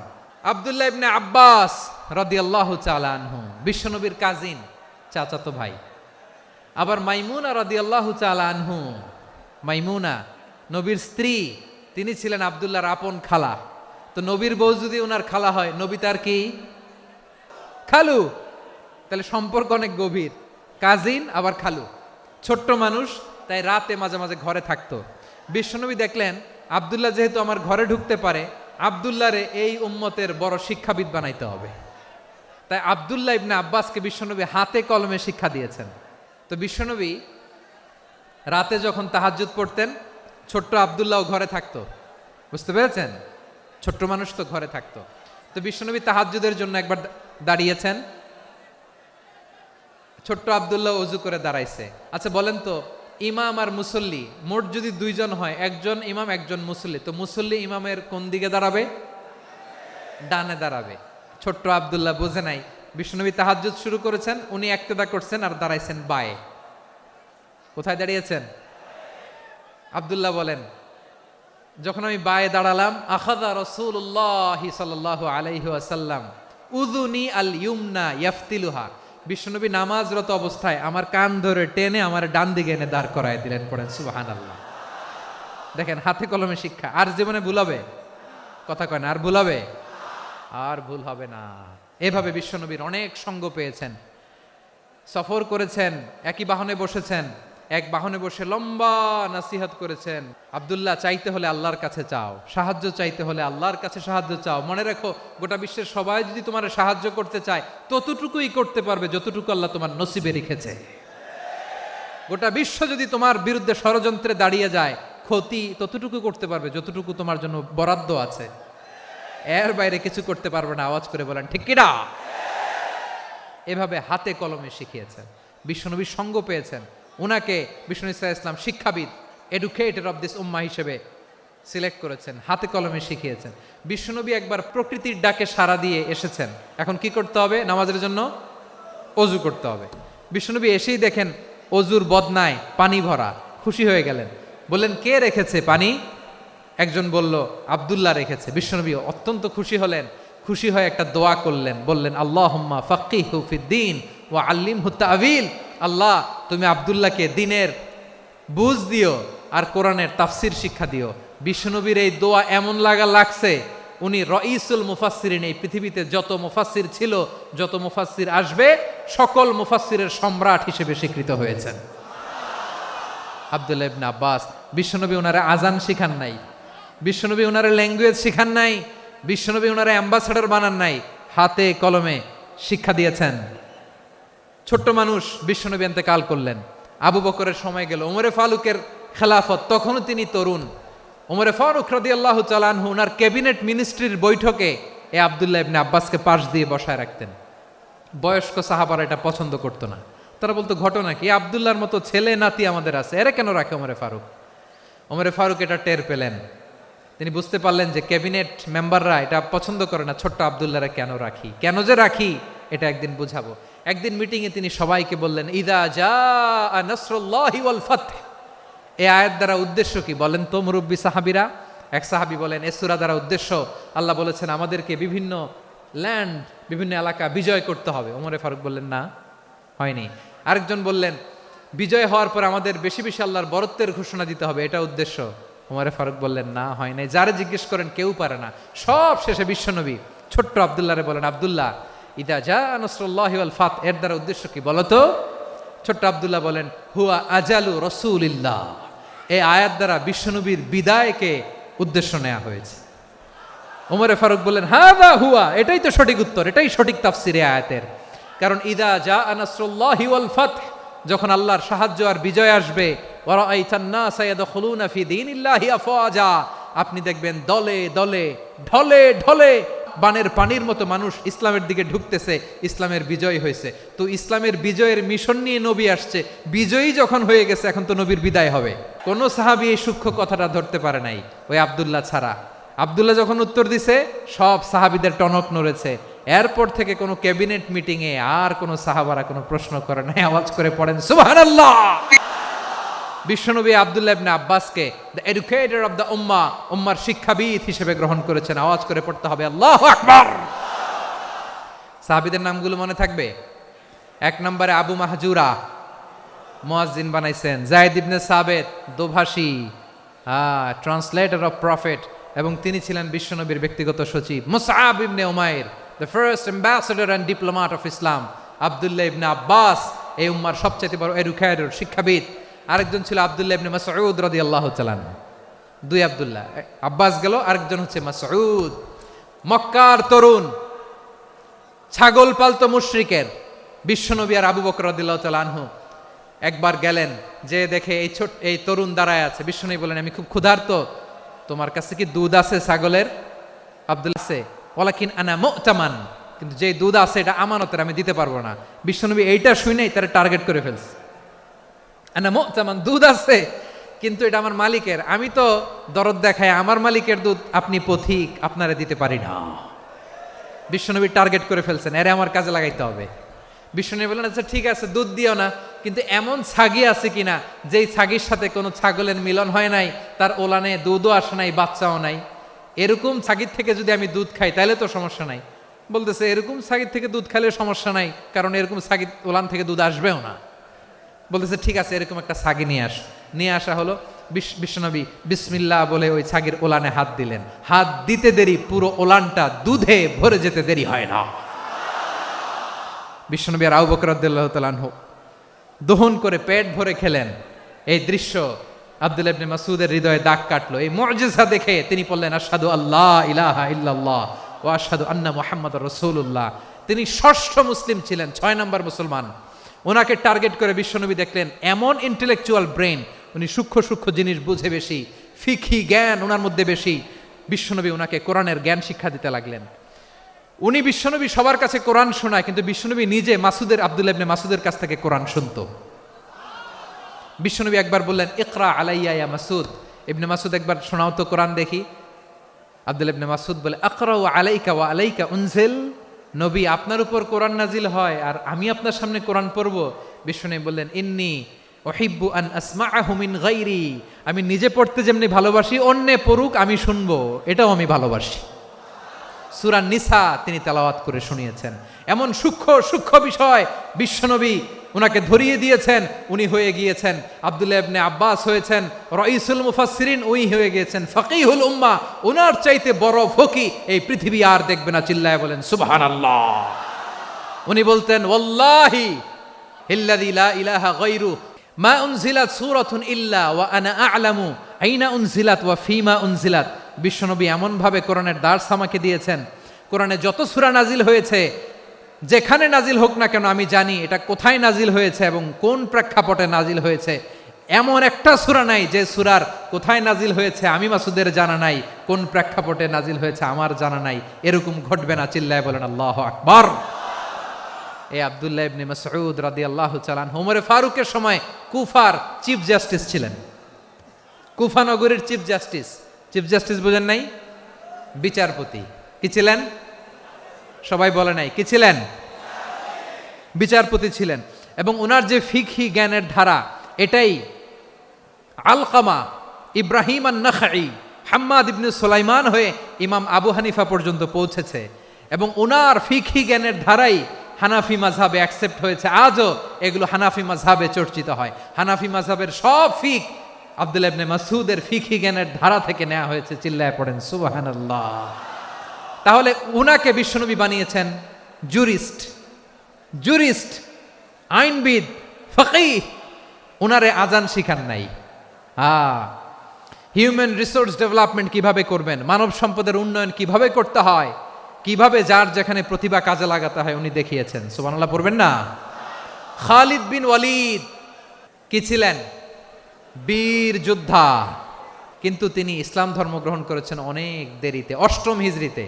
আব্দুল্লাহ ইবনে আব্বাস রাদিয়াল্লাহু তাআলা আনহু বিশ্বনবীর কাজিন, চাচাতো ভাই। আবার মাইমুনা রাদিয়াল্লাহু তাআলা আনহু, মাইমুনা নবীর স্ত্রী, তিনি ছিলেন আব্দুল্লাহর আপন খালা। তো নবীর বউ যদি ওনার খালা হয়, নবী তার কি খালু। তাহলে সম্পর্ক অনেক গভীর, কাজিন আবার খালু। ছোট্ট মানুষ, তাই রাতে মাঝে মাঝে ঘরে থাকতো। বিশ্বনবী দেখলেন আব্দুল্লাহ যেহেতু আমার ঘরে ঢুকতে পারে, আব্দুল্লাহরে এই উম্মতের বড় শিক্ষাবিদ বানাইতে হবে। তাই আব্দুল্লাহ ইবনে আব্বাসকে বিশ্বনবী হাতে কলমে শিক্ষা দিয়েছেন। তো বিশ্বনবী রাতে যখন তাহাজ্জুদ পড়তেন, ছোট্ট আব্দুল্লাহ ঘরে থাকতো। বুঝতে পেরেছেন? ছোট্ট মানুষ তো ঘরে থাকতো। তো বিশ্বনবী তাহাজ্জুদের জন্য একবার দাঁড়িয়েছেন, ছোট্ট আব্দুল্লাহ ওযু করে দাঁড়াইছে। আচ্ছা বলেন তো, ইমাম আর মুসল্লি মোট যদি দুইজন হয়, একজন ইমাম একজন মুসল্লি, তো মুসল্লি ইমামের কোন দিকে দাঁড়াবে? ডানে দাঁড়াবে। ছোট্ট আব্দুল্লাহ বোঝে নাই, বিশ্বনবী তাহাজ্জুদ শুরু করেছেন, উনি একতেদা করছেন আর দাঁড়াইছেন বায়ে। কোথায় দাঁড়িয়েছেন? আব্দুল্লাহ বলেন, যখন আমি বায়ে দাঁড়ালাম, আখাযা রাসূলুল্লাহি সাল্লাল্লাহু আলাইহি ওয়াসাল্লাম উযুনি আল ইউমনা ইয়াফতিলুহা, বিশ্বনবী নামাজরত অবস্থায় আমার কান ধরে টেনে আমার ডান দিকে এনে দাঁড় করায় দিলেন। পড়েন সুবহানাল্লাহ। দেখেন, হাতে কলমে শিক্ষা। আর জীবনে ভুল হবে? কথা কয় না, আর ভুল হবে? আর ভুল হবে না। এভাবে বিশ্বনবীর অনেক সঙ্গ পেয়েছেন, সফর করেছেন, একই বাহনে বসেছেন, এক বাহনে বসে লম্বা নাসিহত করেছেন। আব্দুল্লাহ, চাইতে হলে আল্লাহর কাছে চাও, সাহায্য চাইতে হলে আল্লাহর কাছে সাহায্য চাও। মনে রাখো, গোটা বিশ্বের সবাই যদি তোমার সাহায্য করতে চায়, ততটুকুই করতে পারবে যতটুকু আল্লাহ তোমার নসিবে রেখেছে। গোটা বিশ্ব যদি তোমার বিরুদ্ধে ষড়যন্ত্রে দাঁড়িয়ে যায়, ক্ষতি ততটুকু করতে পারবে যতটুকু তোমার জন্য বরাদ্দ আছে। এর বাইরে কিছু করতে পারবে না। আওয়াজ করে বলেন ঠিক কিনা? এভাবে হাতে কলমে শিখিয়েছেন, বিশ্বনবীর সঙ্গ পেয়েছেন। উনাকে বিষ্ণু ইসা ইসলাম শিক্ষাবিদ, এডুকেটর অফ দিস উম্মাহ হিসেবে সিলেক্ট করেছেন, হাতে কলমে শিখিয়েছেন। বিশ্বনবী একবার প্রকৃতির ডাকে সাড়া দিয়ে এসেছেন। এখন কি করতে হবে? নামাজের জন্য অজু করতে হবে। বিশ্বনবী এসেই দেখেন অজুর বদনায় পানি ভরা, খুশি হয়ে গেলেন, বললেন কে রেখেছে পানি? একজন বলল আব্দুল্লাহ রেখেছে। বিশ্বনবী অত্যন্ত খুশি হলেন, খুশি হয়ে একটা দোয়া করলেন, বললেন আল্লাহুম্মা ফাক্কিহু ফিদ্দীন ওয়া আল্লিমহু তা'ওয়ীল, আল্লাহ তুমি আব্দুল্লাহকে দ্বীনের বুঝ দিও আর কোরআনের তাফসীর শিক্ষা দিও। বিশ্বনবীর এই দোয়া এমন লাগছে, উনি রাইসুল মুফাসসিরিন, এই পৃথিবীতে যত মুফাসসির ছিল, যত মুফাসসির আসবে, সকল মুফাসসিরের সম্রাট হিসেবে স্বীকৃত হয়েছেন। আব্দুল্লাহ ইবনে আব্বাস, বিশ্বনবী ওনারে আজান শিখান নাই, বিশ্বনবী ওনারে ল্যাঙ্গুয়েজ শিখান নাই, বিশ্বনবী ওনারে অ্যাম্বাসেডর বানান নাই, হাতে কলমে শিক্ষা দিয়েছেন। ছোট্ট মানুষ, বিশ্বনবী ইন্তেকাল করলেন, আবু বকরের সময় গেল, ওমরে ফারুকের খেলাফত, তখনও তিনি তরুণ। ওমরে ফারুক রাদিয়াল্লাহু তাআলা আনহু ওনার ক্যাবিনেট মিনিস্ট্রির বৈঠকে এ আব্দুল্লাহ ইবনে আব্বাসকে পাশ দিয়ে বসায় রাখতেন। বয়স্ক সাহাবারা এটা পছন্দ করতো না, তারা বলতো ঘটনা কি, আব্দুল্লাহর মতো ছেলে নাতি আমাদের আছে, এরা কেন রাখে ওমরে ফারুক? ওমরে ফারুক এটা টের পেলেন, তিনি বুঝতে পারলেন যে ক্যাবিনেট মেম্বাররা এটা পছন্দ করে না, ছোট্ট আব্দুল্লাহরা কেন রাখি, কেন যে রাখি এটা একদিন বুঝাবো। একদিন মিটিংয়ে তিনি সবাইকে বললেন, ইদা জাআ নাসরুল্লাহি ওয়াল ফাতহ, এই আয়াত দ্বারা উদ্দেশ্য কি বলেন তো মুরব্বী সাহাবীরা? এক সাহাবী বলেন, এই সূরা দ্বারা উদ্দেশ্য, আল্লাহ বলেছেন আমাদেরকে বিভিন্ন ল্যান্ড, বিভিন্ন এলাকা বিজয় করতে হবে। ওমরে ফারুক বললেন না, হয়নি। আরেকজন বললেন, বিজয় হওয়ার পর আমাদের বেশি বেশি আল্লাহর বরত্বের ঘোষণা দিতে হবে, এটা উদ্দেশ্য। ওমরে ফারুক বললেন না, হয় নাই। যারা জিজ্ঞেস করেন কেউ পারে না। সব শেষে বিশ্বনবী ছোট্ট আব্দুল্লাহরে বলেন, আব্দুল্লাহ, ইদা জাআ নাসরুল্লাহি ওয়াল ফাতহ, এর দ্বারা উদ্দেশ্য কি বলো তো? ছোট্ট আব্দুল্লাহ বলেন, হুয়া আজালু রাসূলিল্লাহ, এই আয়াত দ্বারা বিশ্বনবীর বিদায়কে উদ্দেশ্য নেওয়া হয়েছে। ওমরে ফারুক বললেন, হাযা হুয়া, এটাই তো সঠিক উত্তর, এটাই সঠিক তাফসীর এই আয়াতের। কারণ ইদা জাআ নাসরুল্লাহি ওয়াল ফাতহ, যখন আল্লাহর সাহায্য আর বিজয় আসবে, ওয়া রাআইতান নাসা ইয়াদখুলুনা ফি দীনিল্লাহি আফওয়াজা, আপনি দেখবেন দলে দলে, ঢলে ঢলে, বানের পানির মতো মানুষ ইসলামের দিকে ঢুকতেছে, ইসলামের বিজয় হয়েছে। তো ইসলামের বিজয়ের মিশন নিয়ে নবী আসছে, বিজয়ী যখন হয়ে গেছে, এখন তো নবীর বিদায় হবে। কোন সাহাবী এই সূক্ষ্ম কথাটা ধরতে পারে নাই, ওই আব্দুল্লাহ ছাড়া। আব্দুল্লাহ যখন উত্তর দিছে, সব সাহাবীদের টনক নড়েছে। এরপর থেকে কোনো ক্যাবিনেট মিটিং এ আর কোনো সাহাবারা কোনো প্রশ্ন করে নাই। আওয়াজ করে পড়েন সুবহানাল্লাহ। বিশ্বনবী আব্দুল্লাহ ইবনে আব্বাসকে দ্য এডুকেটর অফ দ্য উম্মাহ, উম্মার শিক্ষাবিদ হিসেবে গ্রহণ করেছেন। আওয়াজ করে পড়তে হবে আল্লাহু আকবার। সাহাবীদের নামগুলো মনে থাকবে? এক নম্বরে আবু মাহজুরা, মুয়াজ্জিন বানাইছেন। যায়েদ ইবনে সাবিত, দোভাষী, ট্রান্সলেটর অফ প্রফেট, এবং তিনি ছিলেন বিশ্বনবীর ব্যক্তিগত সচিব। মুসআব ইবনে উমাইর, the first ambassador and diplomat of Islam. আব্দুল্লাহ ইবনে আব্বাস, এই উম্মার সবচেয়ে বড় এডুকেটর, শিক্ষাবিদ। আরেকজন ছিল আব্দুল্লাহ ইবনে মাসউদ রাদিয়াল্লাহু তাআলা আনহু। দুই আব্দুল্লাহ, আব্বাস গেল, আরেকজন হচ্ছে মাসউদ। মক্কার তরুণ, ছাগল পালতো মুশরিকের। বিশ্বনবী আর আবু বকর রাদিয়াল্লাহু তাআলা আনহু একবার গেলেন, যে দেখে এই তরুণ দাঁড়ায় আছে। বিশ্বনবী বলেন, আমি খুব ক্ষুধার্ত, তোমার কাছে কি দুধ আছে ছাগলের? আব্দুল্লাহ আছে, ওয়ালাকিন আনা মু'তামান, কিন্তু যে দুধ আছে এটা আমানতের, আমি দিতে পারবো না। বিশ্বনবী এইটা শুনেই তারা টার্গেট করে ফেলছে। আনা মু'তামান, দুধ আছে কিন্তু এটা আমার মালিকের, আমি তো দরদ দেখাই, আমার মালিকের দুধ, আপনি পথিক, আপনারা দিতে পারি না। বিশ্বনবী টার্গেট করে ফেলছেন, এরে আমার কাজে লাগাইতে হবে। বিশ্বনবী বললেন আচ্ছা ঠিক আছে, দুধ দিও না, কিন্তু এমন ছাগি আছে কিনা যেই ছাগির সাথে কোনো ছাগলের মিলন হয় নাই, তার ওলানে দুধও আসে নাই, বাচ্চাও নাই, এরকম ছাগির থেকে যদি আমি দুধ খাই তাহলে তো সমস্যা নাই। বলতেছে এরকম ছাগির থেকে দুধ খাইলে সমস্যা নাই, কারণ এরকম ছাগির ওলান থেকে দুধ আসবেও না। বলতেছে ঠিক আছে, এরকম একটা ছাগি নিয়ে আসা হলো। বিশ্বনবী বিসমিল্লাহ বলে ওই ছাগির ওলানে হাত দিলেন। হাত দিতে দেরি, পুরো ওলানটা দুধে ভরে যেতে দেরি হয় না। বিশ্বনবী আর আবু বকর রাদিয়াল্লাহু তাআলা আনহু দহন করে পেট ভরে খেলেন। এই দৃশ্য আব্দুল্লাহ ইবনে মাসউদের হৃদয়ে দাগ কাটলো। এই মুআজিজা দেখে তিনি বললেন আশহাদু আল্লা ইলাহা ইল্লাল্লাহ ওয়া আশহাদু আন্না মুহাম্মাদুর রাসূলুল্লাহ। তিনি ষষ্ঠ মুসলিম ছিলেন, 6 নম্বর মুসলমান। ওনাকে টার্গেট করে বিশ্বনবী দেখলেন এমন ইন্টেলেকচুয়াল ব্রেন, উনি সূক্ষ্ম সূক্ষ্ম জিনিস বুঝে বেশি, ফিকহি জ্ঞান ওনার মধ্যে বেশি। বিশ্বনবী ওনাকে কোরআনের জ্ঞান শিক্ষা দিতে লাগলেন। উনি বিশ্বনবী সবার কাছে কোরআন শোনায়, কিন্তু বিশ্বনবী নিজে আব্দুল্লাহ ইবনে মাসউদের কাছ থেকে কোরআন শুনতো। বিশ্বনবী একবার বললেন ইকরা আলাইয়া ইয়া মাসউদ, ইবনে মাসউদ একবার শোনাও তো কোরআন দেখি। আব্দুল্লাহ ইবনে মাসউদ বলে আকরাউ আলাইকা ওয়া আলাইকা উনজিল, নবী আপনার উপর কোরআন নাজিল হয় আর আমি আপনার সামনে কোরআন পড়ব। বিশ্বনবী বললেন ইন্নী উহিব্বু আন আসমাআহু মিন গায়রি, আমি নিজে পড়তে যেমনি ভালোবাসি অন্যে পড়ুক আমি শুনবো, এটাও আমি ভালোবাসি। সূরা নিসা তিনি তেলাওয়াত করে শুনিয়েছেন। এমন সূক্ষ্ম সূক্ষ্ম বিষয় বিশ্বনবী উনাকে ধরিয়ে দিয়েছেন। উনি হয়ে গিয়েছেন আব্দুল্লাহ ইবনে আব্বাস, হয়েছেন রাইসুল মুফাসসিরিন, উনি হয়ে গিয়েছেন ফাকিহুল উম্মাহ। ওনার চাইতে বড় ফকি এই পৃথিবী আর দেখবে না, চিল্লায় বলেন সুবহানাল্লাহ। উনি বলতেন ওয়াল্লাহি ইল্লাযী লা ইলাহা গায়রু মা উনজিলাত সূরাতুন ইল্লা ওয়া আনা আ'লামু আইনা উনজিলাত ওয়া ফীমা উনজিলাত। বিশ্বনবী এমন ভাবে কোরআনের দার্স আমাকে দিয়েছেন, কোরআনে যত সূরা নাজিল হয়েছে, যেখানে নাজিল হোক না কেন আমি জানি এটা কোথায় নাজিল হয়েছে এবং কোন প্রেক্ষাপটে নাজিল হয়েছে। এমন একটা সূরা নাই যে সূরার কোথায় নাজিল হয়েছে আমি মাসুদের জানা নাই, কোন প্রেক্ষাপটে নাজিল হয়েছে আমার জানা নাই। এরকম ঘটবে না, চিল্লায় বলেন আল্লাহু আকবার। এই আব্দুল্লাহ ইবনে মাসউদ রাদিয়াল্লাহু তাআলা আনহু ওমর ফারুকের সময় কুফার চিফ জাস্টিস ছিলেন। কুফা নগরীর চিফ জাস্টিস, চিফ জাস্টিস বোঝেন নাই? বিচারপতি। কি ছিলেন? সবাই বলে নাই, কি ছিলেন? বিচারপতি ছিলেন। এবং ওনার যে ফিকহি জ্ঞানের ধারা, এটাই আলকামা, ইব্রাহিম আন-নাখাই, হাম্মাদ ইবনে সুলাইমান হয়ে ইমাম আবু হানিফা পর্যন্ত পৌঁছেছে। এবং ওনার ফিকহি জ্ঞানের ধারাই হানাফি মাযহাবে অ্যাকসেপ্ট হয়েছে। আজও এগুলো হানাফি মাযহাবে চর্চিত হয়। হানাফি মাযহাবের সব ফিক আব্দুল্লাহ ইবনে মাসউদের ফিকহি জ্ঞানের ধারা থেকে নেওয়া হয়েছে, চিল্লায় পড়েন সুবহানাল্লাহ। তাহলে উনাকে বিশ্বনবী বানিয়েছেন জুরিস্ট, আইনবিদ, ফকিহ। উনারে আজান শিখান নাই। হিউম্যান রিসোর্স ডেভেলপমেন্ট কিভাবে করবেন, মানব সম্পদের উন্নয়ন কিভাবে করতে হয়, কিভাবে যার যেখানে প্রতিভা কাজে লাগাতে হয় উনি দেখিয়েছেন। সুবহানাল্লাহ পড়বেন না? খালিদ বিন ওয়ালিদ কি ছিলেন? বীর যোদ্ধা। কিন্তু তিনি ইসলাম ধর্ম গ্রহণ করেছেন অনেক দেরিতে, 8ম হিজরিতে।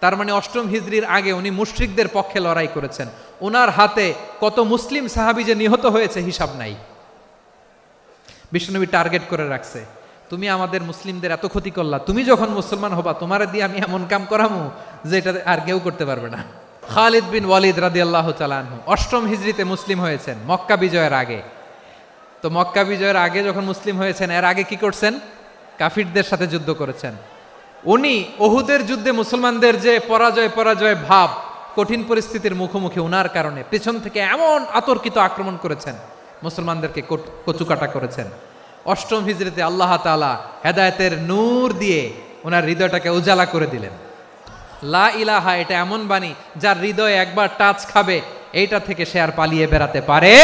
তার মানে 8ম হিজরির আগে উনি মুশরিকদের পক্ষে লড়াই করেছেন। ওনার হাতে কত মুসলিম সাহাবী যে নিহত হয়েছে হিসাব নাই। বিশ্বনবী টার্গেট করে রাখছে, তুমি আমাদের মুসলিমদের এত ক্ষতি করলা, তুমি যখন মুসলমান হবা তোমারে দিয়ে আমি এমন কাম করামু যে এটা আর কেউ করতে পারবে না। খালিদ বিন ওয়ালিদ রাদিয়াল্লাহু তাআলা আনহু 8ম হিজরিতে মুসলিম হয়েছেন, মক্কা বিজয়ের আগে। তো মক্কা বিজয়ের আগে যখন মুসলিম হয়েছেন, এর আগে কি করছেন? কাফিরদের সাথে যুদ্ধ করেছেন। উনি উহুদের যুদ্ধে মুসলমানদের যে পরাজয় ভাব, কঠিন পরিস্থিতির মুখোমুখি উনার কারণে পেছন থেকে এমন আতর্কিত আক্রমণ করেছেন, মুসলমানদেরকে কচুকাটা করেছেন। 8ম হিজরিতে আল্লাহ তাআলা হেদায়েতের নূর দিয়ে ওনার হৃদয়টাকে উজালা করে দিলেন। লা ইলাহা এটা এমন বাণী যার হৃদয়ে একবার টাচ খাবে, এইটা থেকে সে আর পালিয়ে বেড়াতে পারে।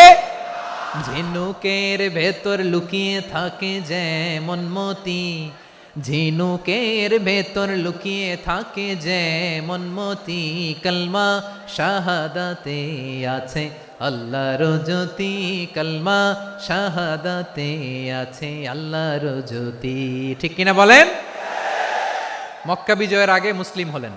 ঝিনুকের ভেতর লুকিয়ে থাকে যেমন মতি, ঝিনুকের ভেতর লুকিয়ে থাকে যেমন মতি, কলমা শাহাদাতে আছে আল্লাহর জ্যোতি, কলমা শাহাদাতে আছে আল্লাহর জ্যোতি। ঠিক কিনা বলেন? মক্কা বিজয়ের আগে মুসলিম হলেন,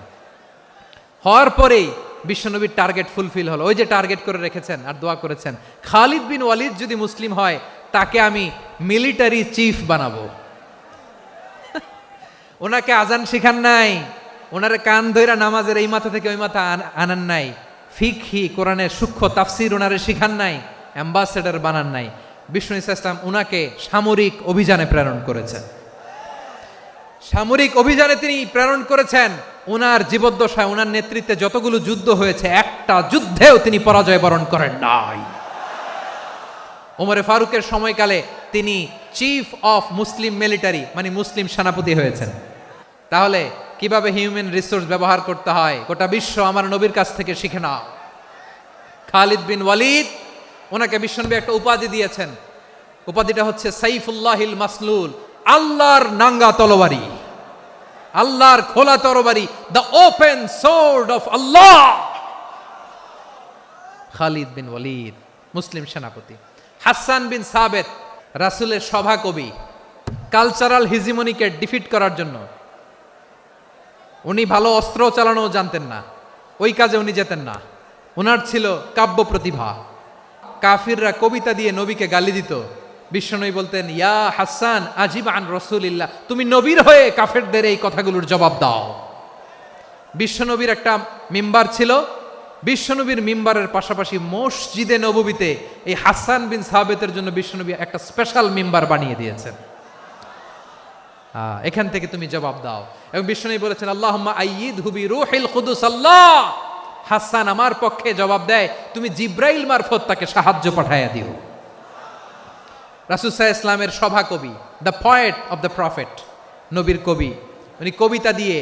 হওয়ার পরেই বিশ্বনবীর টার্গেট ফুলফিল হলো। ওই যে টার্গেট করে রেখেছেন আর দোয়া করেছেন, খালিদ বিন ওয়ালিদ যদি মুসলিম হয় তাকে আমি মিলিটারি চিফ বানাবো। ওনাকে আজান শিখান নাই, ওনারে কান ধইরা নামাজের এই মাথা থেকে ওই মাথা আনান নাই, ফিকহি কোরআনের সূক্ষ্ম তাফসীর ওনারে শিখান নাই, অ্যাম্বাসেডর বানান নাই। বিষ্ণু ইসলাম উনাকে সামরিক অভিযানে প্রেরণ করেছেন। সামরিক অভিযানে তিনি প্রেরণ করেছেন। উনার জীবদ্দশায় উনার নেতৃত্বে যতগুলো যুদ্ধ হয়েছে একটা যুদ্ধেও তিনি পরাজয় বরণ করেন নাই। ওমরে ফারুকের সময়কালে তিনি চিফ অফ মুসলিম মিলিটারি মানে মুসলিম সেনাপতি হয়েছেন। তাহলে কিভাবে হিউম্যান রিসোর্স ব্যবহার করতে হয় গোটা বিশ্ব আমার নবীর কাছ থেকে শিখে নাও। খালিদ বিন ওয়ালিদ, ওনাকে বিশ্বনবী একটা উপাধি দিয়েছেন। উপাধিটা হচ্ছে সাইফুল্লাহিল মাসলুল, আল্লাহর নাঙ্গা তরবারি, আল্লাহর খোলা তরবারি, দ্য ওপেন সোর্ড অফ আল্লাহ। খালিদ বিন ওয়ালিদ মুসলিম সেনাপতি। হাসান বিন সাবেত রাসূলের সভা কবি, কালচারাল হিজিমনিকে ডিফিট করার জন্য। উনি ভালো অস্ত্র চালানো জানতেন না, ওই কাজে উনি যেতেন না। ওনার ছিল কাব্য প্রতিভা। কাফিররা কবিতা দিয়ে নবীকে গালি দিত, বিশ্বনবী বলতেন, ইয়া হাসান আজিব আন রাসূলিল্লাহ, তুমি নবীর হয়ে কাফেরদের এই কথাগুলোর জবাব দাও। বিশ্বনবীর একটা মিম্বার ছিল, বিশ্বনবীর মিম্বারের পাশাপাশি মসজিদে নববীতে এই হাসান বিন সাবেতের জন্য বিশ্বনবী একটা স্পেশাল মিম্বার বানিয়ে দিয়েছেন। এখান থেকে তুমি জবাব দাও। এবং বিশ্বনবী বলেছেন, আল্লাহুম্মা আইয়িদহু বিরূহিল কুদুস। আল্লাহ, হাসান আমার পক্ষে জবাব দেয়, তুমি জিব্রাইল মারফত তাকে সাহায্য পাঠাইয়া দিও। রাসূল সাল্লাল্লাহু আলাইহি ইসলামের সভা কবি, the poet of the prophet, নবীর কবি। উনি কবিতা দিয়ে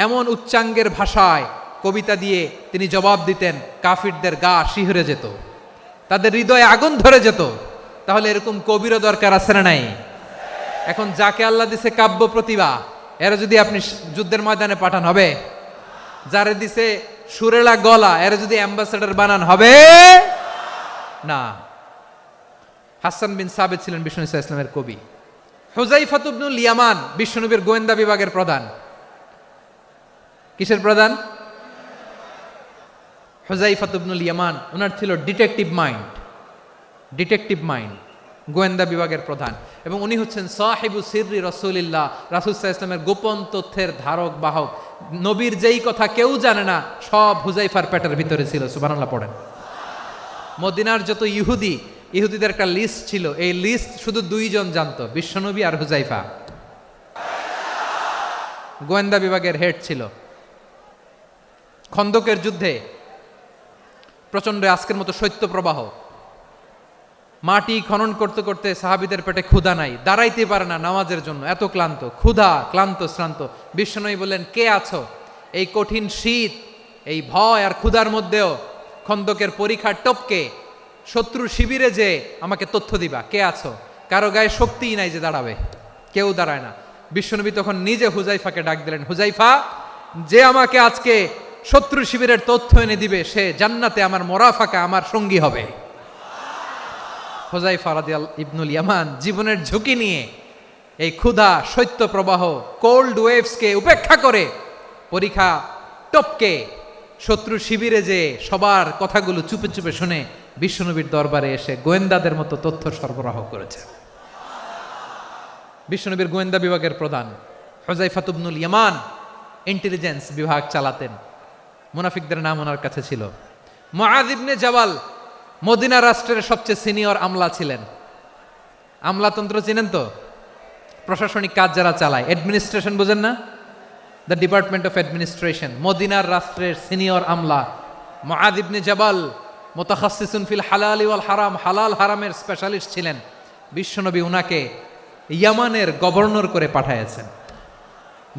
এমন উচ্চাঙ্গের ভাষায় কবিতা দিয়ে তিনি জবাব দিতেন, কাফিরদের গা শিহরে যেত, তাদের হৃদয়ে আগুন ধরে যেত। তাহলে এরকম কবিরও দরকার আছে না নাই? এখন যাকে আল্লাহ দিছে কাব্য প্রতিভা, এরা যদি আপনি যুদ্ধের ময়দানে পাঠান হবে? যারে দিছে সুরেলা গলা, এরা যদি অ্যাম্বাসেডর বানান হবে না। হাসান বিন সাবেত ছিলেন বিষ্ণু ইসলামের কবি। হুযায়ফা ইবনুল ইয়ামান বিশ্বনবীর গোয়েন্দা বিভাগের প্রধান। কিসের প্রধান? হুযায়ফা ইবনুল ইয়ামান। ওনার ছিল ডিটেকটিভ মাইন্ড, ডিটেকটিভ মাইন্ড, গোয়েন্দা বিভাগের প্রধান। এবং উনি হচ্ছেন সাহিবু সিররি রাসূলিল্লাহ, রাসূল সাল্লাল্লাহু আলাইহি ওয়াসাল্লামের গোপন তথ্যের ধারক বাহক। নবীর যেই কথা কেউ জানে না, সব হুযায়ফার পেটের ভিতরে ছিল। সুবহানাল্লাহ পড়েন। মদিনার যত ইহুদিদের একটা লিস্ট ছিল, এই লিস্ট শুধু দুইজন জানতো, বিশ্বনবী আর হুযায়ফা। গোয়েন্দা বিভাগের হেড ছিল। খন্দকের যুদ্ধে প্রচন্ড আজকের মতো শৈত্য প্রবাহ, মাটি খনন করতে করতে সাহাবীদের পেটে ক্ষুধা নাই, দাঁড়াইতে পারে না নামাজের জন্য, এত ক্লান্ত, ক্ষুধা, ক্লান্ত, শ্রান্ত। বিশ্বনবী বললেন, কে আছো? এই কঠিন শীত, এই ভয় আর ক্ষুধার মধ্যেও খন্দকের পরীক্ষার টপকে শত্রু শিবিরে যে আমাকে তথ্য দিবা, কে আছো? কারো গায়ে শক্তিই নাই যে দাঁড়াবে, কেউ দাঁড়ায় না। বিশ্বনবী তখন নিজে হুযায়ফাকে ডাক দিলেন, হুযায়ফা, যে আমাকে আজকে শত্রু শিবিরের তথ্য এনে দিবে, সে জান্নাতে আমার মোরাফাকা, আমার সঙ্গী হবে। হুযায়ফা রাদিয়াল্লাহু ইবনুল ইয়ামান জীবনের ঝুঁকি নিয়ে এই ক্ষুধা, শৈত্য প্রবাহ, কোল্ড ওয়েভসকে উপেক্ষা করে পরীক্ষা টপকে শত্রু শিবিরে যে সবার কথাগুলো চুপে চুপে শুনে বিশ্বনবীর দরবারে এসে গোয়েন্দাদের মতো তথ্য সরবরাহ করেছে। বিশ্বনবীর গোয়েন্দা বিভাগের প্রধান হুযায়ফা ইবনুল ইয়ামান ইন্টেলিজেন্স বিভাগ চালাতেন। মুনাফিকদের নাম ওনার কাছে ছিল। মুআয ইবনে জাবাল মদিনা রাষ্ট্রের সবচেয়ে সিনিয়র আমলা ছিলেন। আমলাতন্ত্র চিনেন তো? প্রশাসনিক কাজ যারা চালায়, অ্যাডমিনিস্ট্রেশন বোঝেন না? The department of administration. মদিনার রাষ্ট্রের সিনিয়র আমলা মুআয ইবনে জাবাল মুতাখাসসিসুন ফিল হালালি ওয়াল হারাম, হালাল হারামের স্পেশালিস্ট ছিলেন। বিশ্বনবী উনাকে ইয়ামানের গভর্নর করে পাঠাইছেন।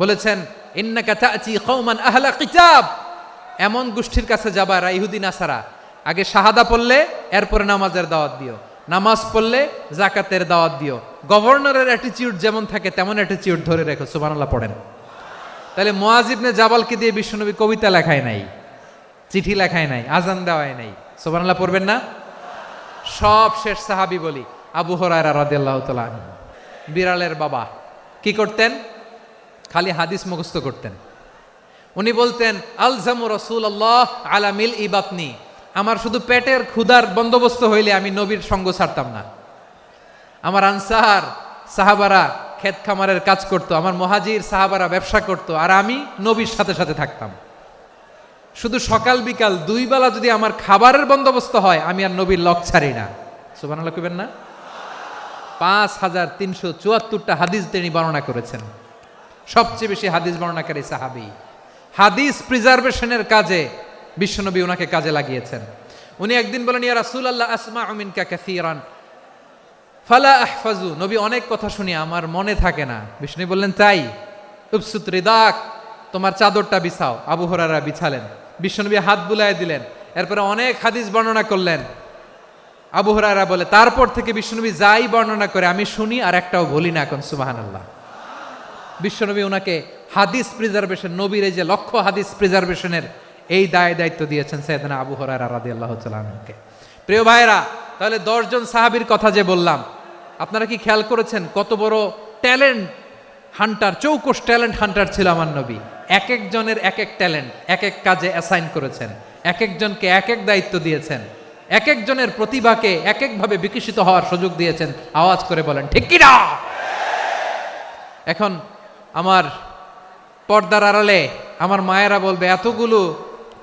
বলেছেন, ইন্নাকা তা'তি কওমান আহলা কিতাব, এমন গোষ্ঠীর কাছে যাবা এরা ইহুদি নাসারা, আগে শাহাদা পড়লে এরপরে নামাজের দাওয়াত দিও, নামাজ পড়লে যাকাতের দাওয়াত দিও। গভর্নরের অ্যাটিটিউড যেমন থাকে তেমন অ্যাটিটিউড ধরে রেখো। সুবহানাল্লাহ পড়েন। তাহলে মুআয ইবনে জাবালকে দিয়ে বিশ্বনবী কবিতা লেখায় নাই, চিঠি লেখায় নাই, আজান দেওয়ায় নাই। সুবহানাল্লাহ পড়বেন না? সব শেষ সাহাবী বলি আবু হুরায়রা রাদিয়াল্লাহু তাআলা আনহু, বিড়ালের বাবা, কি করতেন? খালি হাদিস মুখস্থ করতেন। উনি বলতেন, আলজামু রাসূলুল্লাহ আলা মিল ইবাতনি, আমার শুধু পেটের ক্ষুধার বন্দোবস্ত হইলে আমি নবীর সঙ্গ ছাড়তাম না। আমার আনসার সাহাবারা ক্ষেত খামারের কাজ করত, আমার মুহাজির সাহাবারা ব্যবসা করত, আর আমি নবীর সাথে সাথে থাকতাম। শুধু সকাল বিকাল 2 বেলা যদি আমার খাবারের বন্দোবস্ত হয়, আমি আর নবীর লক ছাড়ি না। সুবহানাল্লাহ কইবেন না? 5374টা হাদিস তিনি বর্ণনা করেছেন। সবচেয়ে বেশি হাদিস বর্ণনাকারী সাহাবী। হাদিস প্রিজার্ভেশনের কাজে বিশ্বনবী ওনাকে কাজে লাগিয়েছেন। উনি একদিন বলেন, ইয়া রাসূলুল্লাহ আসমাউ মিনকা কাসীরান ফালা আহফাজু। নবী, অনেক কথা শুনি, আমার মনে থাকে না। বিষ্ণু বললেন, তাই? উবসুত রিদাক, তোমার চাদরটা বিছাও। আবু হুরায়রা বিছালেন, বিশ্বনবী হাত বুলায় দিলেন, এরপরে অনেক হাদিস বর্ণনা করলেন। আবু হুরায়রা বলে, তারপর থেকে বিশ্বনবী যাই বর্ণনা করে আমি শুনি আর একটাও বলি না। এখন সুবহানাল্লাহ। বিশ্বনবী ওনাকে হাদিস প্রিজার্ভেশন, নবীর এই যে লক্ষ্য হাদিস প্রিজার্ভেশনের এই দায়িত্ব দিয়েছেন সাইয়েদনা আবু হুরায়রা রাদিয়াল্লাহু তাআলা আনহুকে। প্রিয় ভাইরা, তাহলে 10 জন সাহাবীর কথা যে বললাম, আপনারা কি খেয়াল করেছেন কত বড় ট্যালেন্ট হান্টার, চৌকস ট্যালেন্ট হান্টার ছিল আমার নবী। এক একজনের এক এক ট্যালেন্ট এক এক কাজে অ্যাসাইন করেছেন, এক একজনকে এক এক দায়িত্ব দিয়েছেন, এক একজনের প্রতিভাকে এক একভাবে বিকশিত হওয়ার সুযোগ দিয়েছেন। আওয়াজ করে বলেন ঠিক কি না? এখন আমার পর্দার আড়ালে আমার মায়েরা বলবে, এতগুলো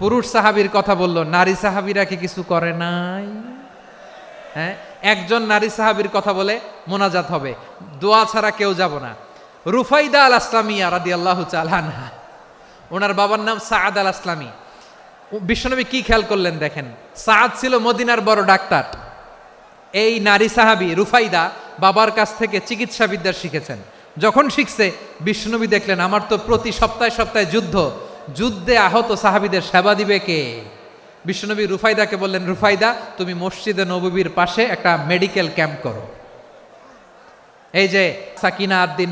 পুরুষ সাহাবীর কথা বললো, নারী সাহাবীরা কি কিছু করে নাই? হ্যাঁ, একজন নারী সাহাবীর কথা বলে মোনাজাত হবে, দোয়া ছাড়া কেউ যাব না। রুফাইদা আল আসলামিয়া রাদিয়াল্লাহু তাআলা আনহা, ওনার বাবার নাম সাআদ আল আসলামি। বিশ্বনবী কি খেয়াল করলেন দেখেন, সাআদ ছিল মদিনার বড় ডাক্তার। এই নারী সাহাবী রুফাইদা বাবার কাছ থেকে চিকিৎসা বিদ্যা শিখেছেন। যখন শিখছে, বিশ্বনবী দেখলেন আমার তো প্রতি সপ্তাহে সপ্তাহে যুদ্ধে আহত সাহাবীদের সেবা দিবে কে? বিশ্বনবী রুফাইদাকে বললেন, রুফাইদা তুমি মসজিদে নববীর পাশে একটা মেডিকেল ক্যাম্প করো। এই যে সাকিনা আদ্দিন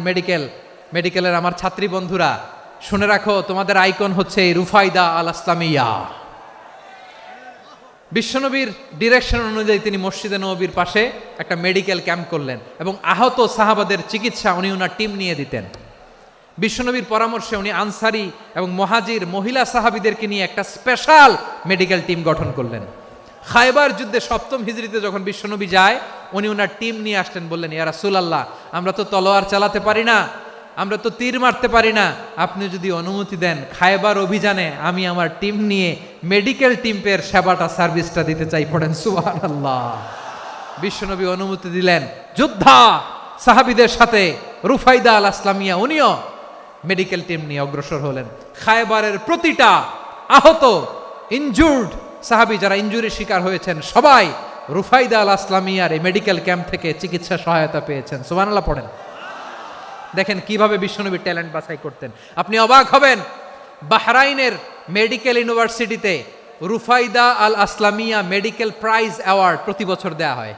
মেডিকেলের আমার ছাত্রী বন্ধুরা, শুনে রাখো, তোমাদের আইকন হচ্ছে এই রুফাইদা আল আসলামিয়া। বিশ্বনবীর ডিরেকশন অনুযায়ী তিনি মসজিদে নববীর পাশে একটা মেডিকেল ক্যাম্প করলেন এবং আহত সাহাবাদের চিকিৎসা উনি ওনার টিম নিয়ে দিতেন। বিশ্বনবীর পরামর্শে উনি আনসারি এবং মুহাজির মহিলা সাহাবীদেরকে নিয়ে একটা স্পেশাল মেডিকেল টিম গঠন করলেন। খায়বার যুদ্ধে 7ম হিজরিতে যখন বিশ্বনবী যায়, উনি ওনার টিম নিয়ে আসলেন, বললেন, ইয়া রাসূলুল্লাহ, আমরা তো তলোয়ার চালাতে পারি না, আমরা তো তীর মারতে পারি না, আপনি যদি অনুমতি দেন খায়বার অভিযানে আমি আমার টিম নিয়ে মেডিকেল টিমের সেবাটা সার্ভিসটা দিতে চাই। পড়েন সুবহানাল্লাহ। বিশ্বনবী অনুমতি দিলেন, যোদ্ধা সাহাবীদের সাথে রুফাইদা আল আসলামিয়া উনিও মেডিকেল টিম নিয়ে অগ্রসর হলেন। খায়বারের প্রতিটা আহত ইনজুর্ড সাহাবী যারা ইনজুরির শিকার হয়েছেন, সবাই রুফাইদা আল আসলামিয়ার এই মেডিকেল ক্যাম্প থেকে চিকিৎসা সহায়তা পেয়েছেন। সুবহানাল্লাহ পড়েন। দেখেন কিভাবে বিশ্বনবী ট্যালেন্ট বাছাই করতেন। আপনি অবাক হবেন, বাহরাইনের মেডিকেল ইউনিভার্সিটিতে রুফাইদা আল আসলামিয়া মেডিকেল প্রাইজ অ্যাওয়ার্ড প্রতি বছর দেয়া হয়।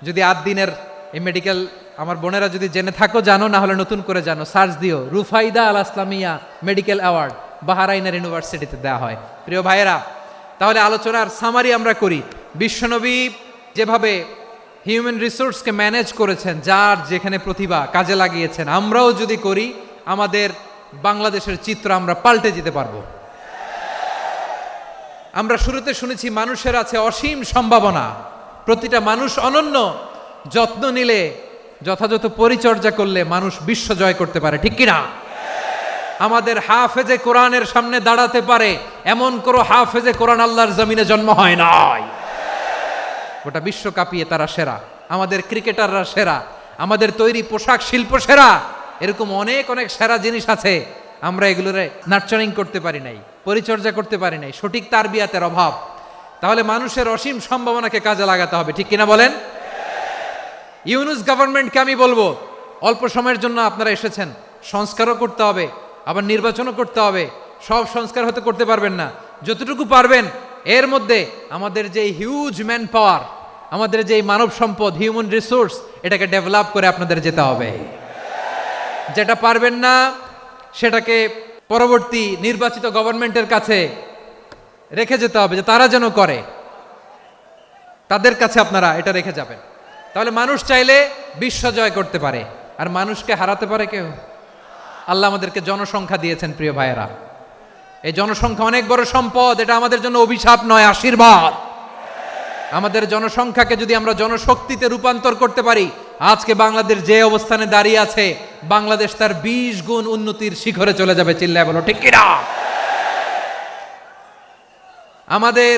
যদি 8 দিনের এই মেডিকেল, আমার বোনেরা যদি জেনে থাকো জানো, না হলে নতুন করে জানো, সার্চ দিও, রুফাইদা আল আসলামিয়া মেডিকেল অ্যাওয়ার্ড বাহরাইনের ইউনিভার্সিটিতে দেয়া হয়। প্রিয় ভাইয়েরা, তাহলে আলোচনার সামারি আমরা করি। বিশ্বনবী যেভাবে হিউম্যান রিসোর্সকে ম্যানেজ করেছেন, যার যেখানে প্রতিভা কাজে লাগিয়েছেন, আমরাও যদি করি, আমাদের বাংলাদেশের চিত্র আমরা পাল্টে যেতে পারবো। আমরা শুরুতে শুনেছি মানুষের আছে অসীম সম্ভাবনা, প্রতিটা মানুষ অনন্য, যত্ন নিলে, যথাযথ পরিচর্যা করলে মানুষ বিশ্ব জয় করতে পারে, ঠিক কিনা? আমাদের হাফেজে কোরআনের সামনে দাঁড়াতে পারে এমন কোন হাফেজে কোরআন আল্লাহর জমিনে জন্ম হয় নাই। গোটা বিশ্ব কাঁপিয়ে তারা সেরা, আমাদের ক্রিকেটাররা সেরা, আমাদের তৈরি পোশাক শিল্প সেরা। এরকম অনেক অনেক সেরা জিনিস আছে, আমরা এগুলোর নার্চারিং করতে পারি নাই, পরিচর্যা করতে পারি নাই, সঠিক তারবিয়াতের অভাব। তাহলে মানুষের অসীম সম্ভাবনাকে কাজে লাগাতে হবে, ঠিক কিনা বলেন? ইউনুস গভর্নমেন্টকে আমি বলবো, অল্প সময়ের জন্য আপনারা এসেছেন, সংস্কারও করতে হবে, আবার নির্বাচনও করতে হবে। সব সংস্কার হতে করতে পারবেন না, যতটুকু পারবেন এর মধ্যে আমাদের যে হিউজ ম্যান পাওয়ার, আমাদের যে মানব সম্পদ, হিউম্যান রিসোর্স, এটাকে ডেভেলপ করে আপনাদের যেতে হবে। যেটা পারবেন না সেটাকে পরবর্তী নির্বাচিত গভর্নমেন্টের কাছে রেখে যেতে হবে, যে তারা যেন করে, তাদের কাছে আপনারা এটা রেখে যাবেন। তাহলে মানুষ চাইলে বিশ্ব জয় করতে পারে, আর মানুষকে হারাতে পারে কেউ? আল্লাহ আমাদেরকে জনসংখ্যা দিয়েছেন প্রিয় ভাইয়েরা, এই জনসংখ্যা অনেক বড় সম্পদ, এটা আমাদের জন্য অভিশাপ নয়, আশীর্বাদ। আমাদের জনসংখ্যাকে যদি আমরা জনশক্তিতে রূপান্তর করতে পারি, আজকে বাংলাদেশ যে অবস্থানে দাঁড়িয়ে আছে, বাংলাদেশ তার 20 গুণ উন্নতির শিখরে চলে যাবে। চিল্লায় বলো ঠিক কিনা? আমাদের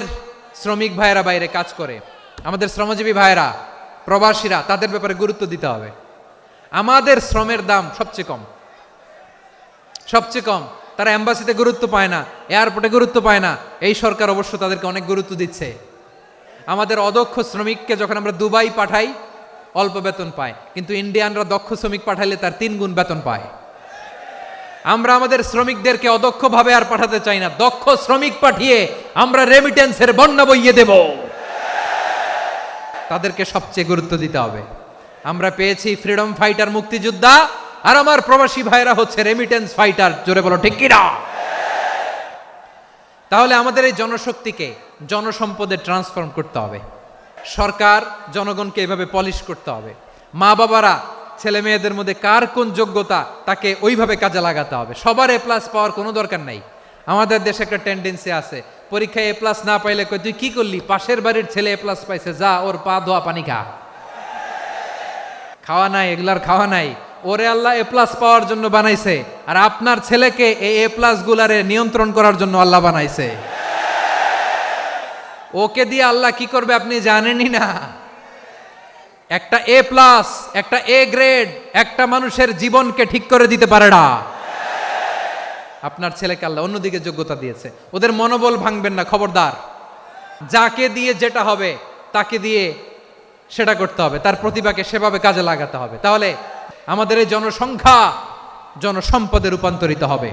শ্রমিক ভাইয়েরা বাইরে কাজ করে, আমাদের শ্রমজীবী ভাইয়েরা, প্রবাসীরা, তাদের ব্যাপারে গুরুত্ব দিতে হবে। আমাদের শ্রমের দাম সবচেয়ে কম, সবচেয়ে কম। তারা এম্বাসিতে গুরুত্ব পায় না, এয়ারপোর্টে গুরুত্ব পায় না। এই সরকার অবশ্য তাদেরকে অনেক গুরুত্ব দিচ্ছে। আমাদের অদক্ষ শ্রমিককে যখন আমরা দুবাই পাঠাই, অল্প বেতন পায়, কিন্তু ইন্ডিয়ানরা দক্ষ শ্রমিক পাঠাইলে তার 3 গুণ বেতন পায়। আমরা আমাদের শ্রমিকদেরকে অদক্ষভাবে আর পাঠাতে চাই না, দক্ষ শ্রমিক পাঠিয়ে আমরা রেমিটেন্সের বন্যা বইয়ে দেব। তাদেরকে সবচেয়ে গুরুত্ব দিতে হবে। আমরা পেয়েছি ফ্রিডম ফাইটার, মুক্তিযোদ্ধা, আর আমার প্রবাসী ভাইরা হচ্ছে রেমিটেন্স ফাইটার। জোরে বলো ঠিক কিনা? তাহলে আমাদের এই জনশক্তিকে জনসম্পদে ট্রান্সফর্ম করতে হবে। সরকার জনগণকে এভাবে পলিশ করতে হবে। মা বাবারা ছেলে মেয়েদের মধ্যে কার কোন যোগ্যতা তাকে ওইভাবে কাজে লাগাতে হবে। সবার এ প্লাস পাওয়ার কোনো দরকার নাই। আমাদের দেশে একটা টেন্ডেন্সি আছে, পরীক্ষায় এ প্লাস না পাইলে কই তুই কি করলি, পাশের বাড়ির ছেলে এ প্লাস পাইছে, যা ওর পা ধোয়া পানি খা। খাওয়া নাই, এগুলার খাওয়া নাই। ওরে আল্লাহ এ প্লাস পাওয়ার জন্য বানাইছে, আর আপনার ছেলেকে এই এ প্লাস গুলারে নিয়ন্ত্রণ করার জন্য আল্লাহ বানাইছে। ওকে দিয়ে আল্লাহ কি করবে আপনি জানেনই না। একটা এ প্লাস, একটা এ গ্রেড একটা মানুষের জীবনকে ঠিক করে দিতে পারে না। আপনার ছেলেকে আল্লাহ অন্যদিকে যোগ্যতা দিয়েছে, ওদের মনোবল ভাঙবেন না, খবরদার। যাকে দিয়ে যেটা হবে তাকে দিয়ে সেটা করতে হবে, তার প্রতিভাকে সেভাবে কাজে লাগাতে হবে। তাহলে আমাদের এই জনসংখ্যা জনসম্পদে রূপান্তরিত হবে।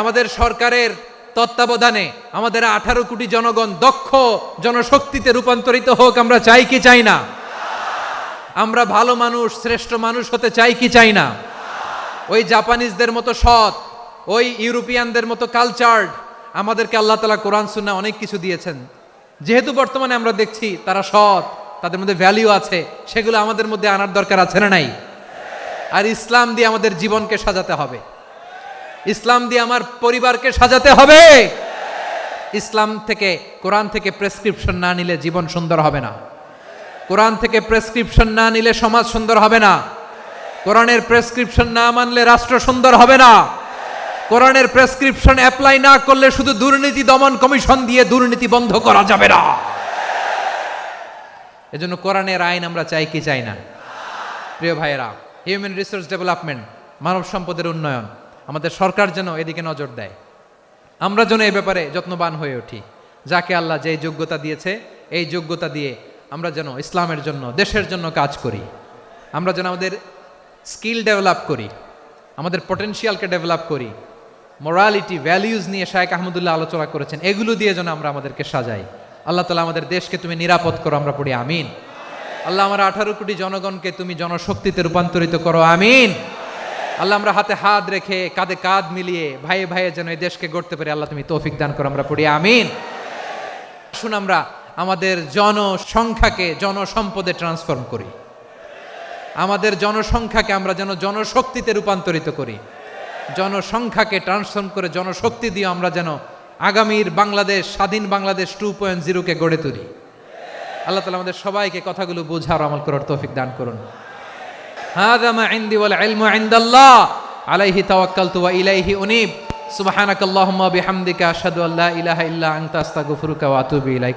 আমাদের সরকারের তত্ত্বাবধানে আমাদের 18 কোটি জনগণ দক্ষ জনশক্তিতে রূপান্তরিত হোক, আমরা চাই কি চাই না? আমরা ভালো মানুষ, শ্রেষ্ঠ মানুষ হতে চাই কি চাই না? ওই জাপানিজদের মতো সৎ, ওই ইউরোপিয়ানদের মতো কালচার্ড। আমাদেরকে আল্লাহ তাআলা কোরআন সুন্নাহ অনেক কিছু দিয়েছেন। যেহেতু বর্তমানে আমরা দেখছি তারা সৎ, তাদের মধ্যে ভ্যালিউ আছে, সেগুলো আমাদের মধ্যে আনার দরকার আছে না নাই? আর ইসলাম দিয়ে আমাদের জীবনকে সাজাতে হবে, ইসলাম দিয়ে আমার পরিবারকে সাজাতে হবে। ইসলাম থেকে, কোরআন থেকে প্রেসক্রিপশন না নিলে জীবন সুন্দর হবে না। কোরআন থেকে প্রেসক্রিপশন না নিলে সমাজ সুন্দর হবে না। কোরআনের প্রেসক্রিপশন না মানলে রাষ্ট্র সুন্দর হবে না। কোরআনের প্রেসক্রিপশন অ্যাপ্লাই না করলে শুধু দুর্নীতি দমন কমিশন দিয়ে দুর্নীতি বন্ধ করা যাবে না। এজন্য কোরআনের আইন আমরা চাই কি চাই না? প্রিয় ভাইয়েরা, হিউম্যান রিসোর্স ডেভেলপমেন্ট, মানব সম্পদের উন্নয়ন, আমাদের সরকার যেন এদিকে নজর দেয়। আমরা যেন এই ব্যাপারে যত্নবান হয়ে উঠি। যাকে আল্লাহ যে যোগ্যতা দিয়েছে, এই যোগ্যতা দিয়ে আমরা যেন ইসলামের জন্য, দেশের জন্য কাজ করি। আমরা যেন আমাদের স্কিল ডেভেলপ করি, আমাদের পটেনশিয়ালকে ডেভেলপ করি। মোরালিটি, ভ্যালিউজ নিয়ে শায়েখ আহমদুল্লাহ আলোচনা করেছেন, এগুলো দিয়ে যেন আমরা আমাদেরকে সাজাই। আল্লাহ তাআলা আমাদের দেশকে তুমি নিরাপদ করো, আমরা পড়ি আমিন। আল্লাহ আমার 18 কোটি জনগণকে তুমি জনশক্তিতে রূপান্তরিত করো, আমিন। আল্লাহ আমরা হাতে হাত রেখে, কাঁধে কাঁধ মিলিয়ে, ভাইয়ে ভাইয়ে যেন এই দেশকে গড়তে পারি, আল্লাহ তুমি তৌফিক দান করো, আমরা পড়ি আমিন। আসুন আমরা আমাদের জনসংখ্যাকে জনসম্পদে ট্রান্সফর্ম করি। আমাদের জনসংখ্যাকে আমরা যেন জনশক্তিতে রূপান্তরিত করি। জনসংখ্যাকে ট্রান্সফর্ম করে জনশক্তি দিয়ে আমরা যেন আগামীর বাংলাদেশ, স্বাধীন বাংলাদেশ 2.0-কে গড়ে তুলি। আল্লাহ তাআলা আমাদের সবাইকে কথাগুলো বোঝার, আমল করার তৌফিক দান করুন। হাযা মা ইনদি ওয়াল ইলমু ইনদাল্লাহ আলাইহি তাওয়াক্কালতু ওয়া ইলাইহি উনীব। সুবহানাকাল্লাহুম্মা বিহামদিকা আশহাদু আল্লা ইলাহা ইল্লা আনতা আস্তাগফিরুকা ওয়া আতুবু ইলাইক।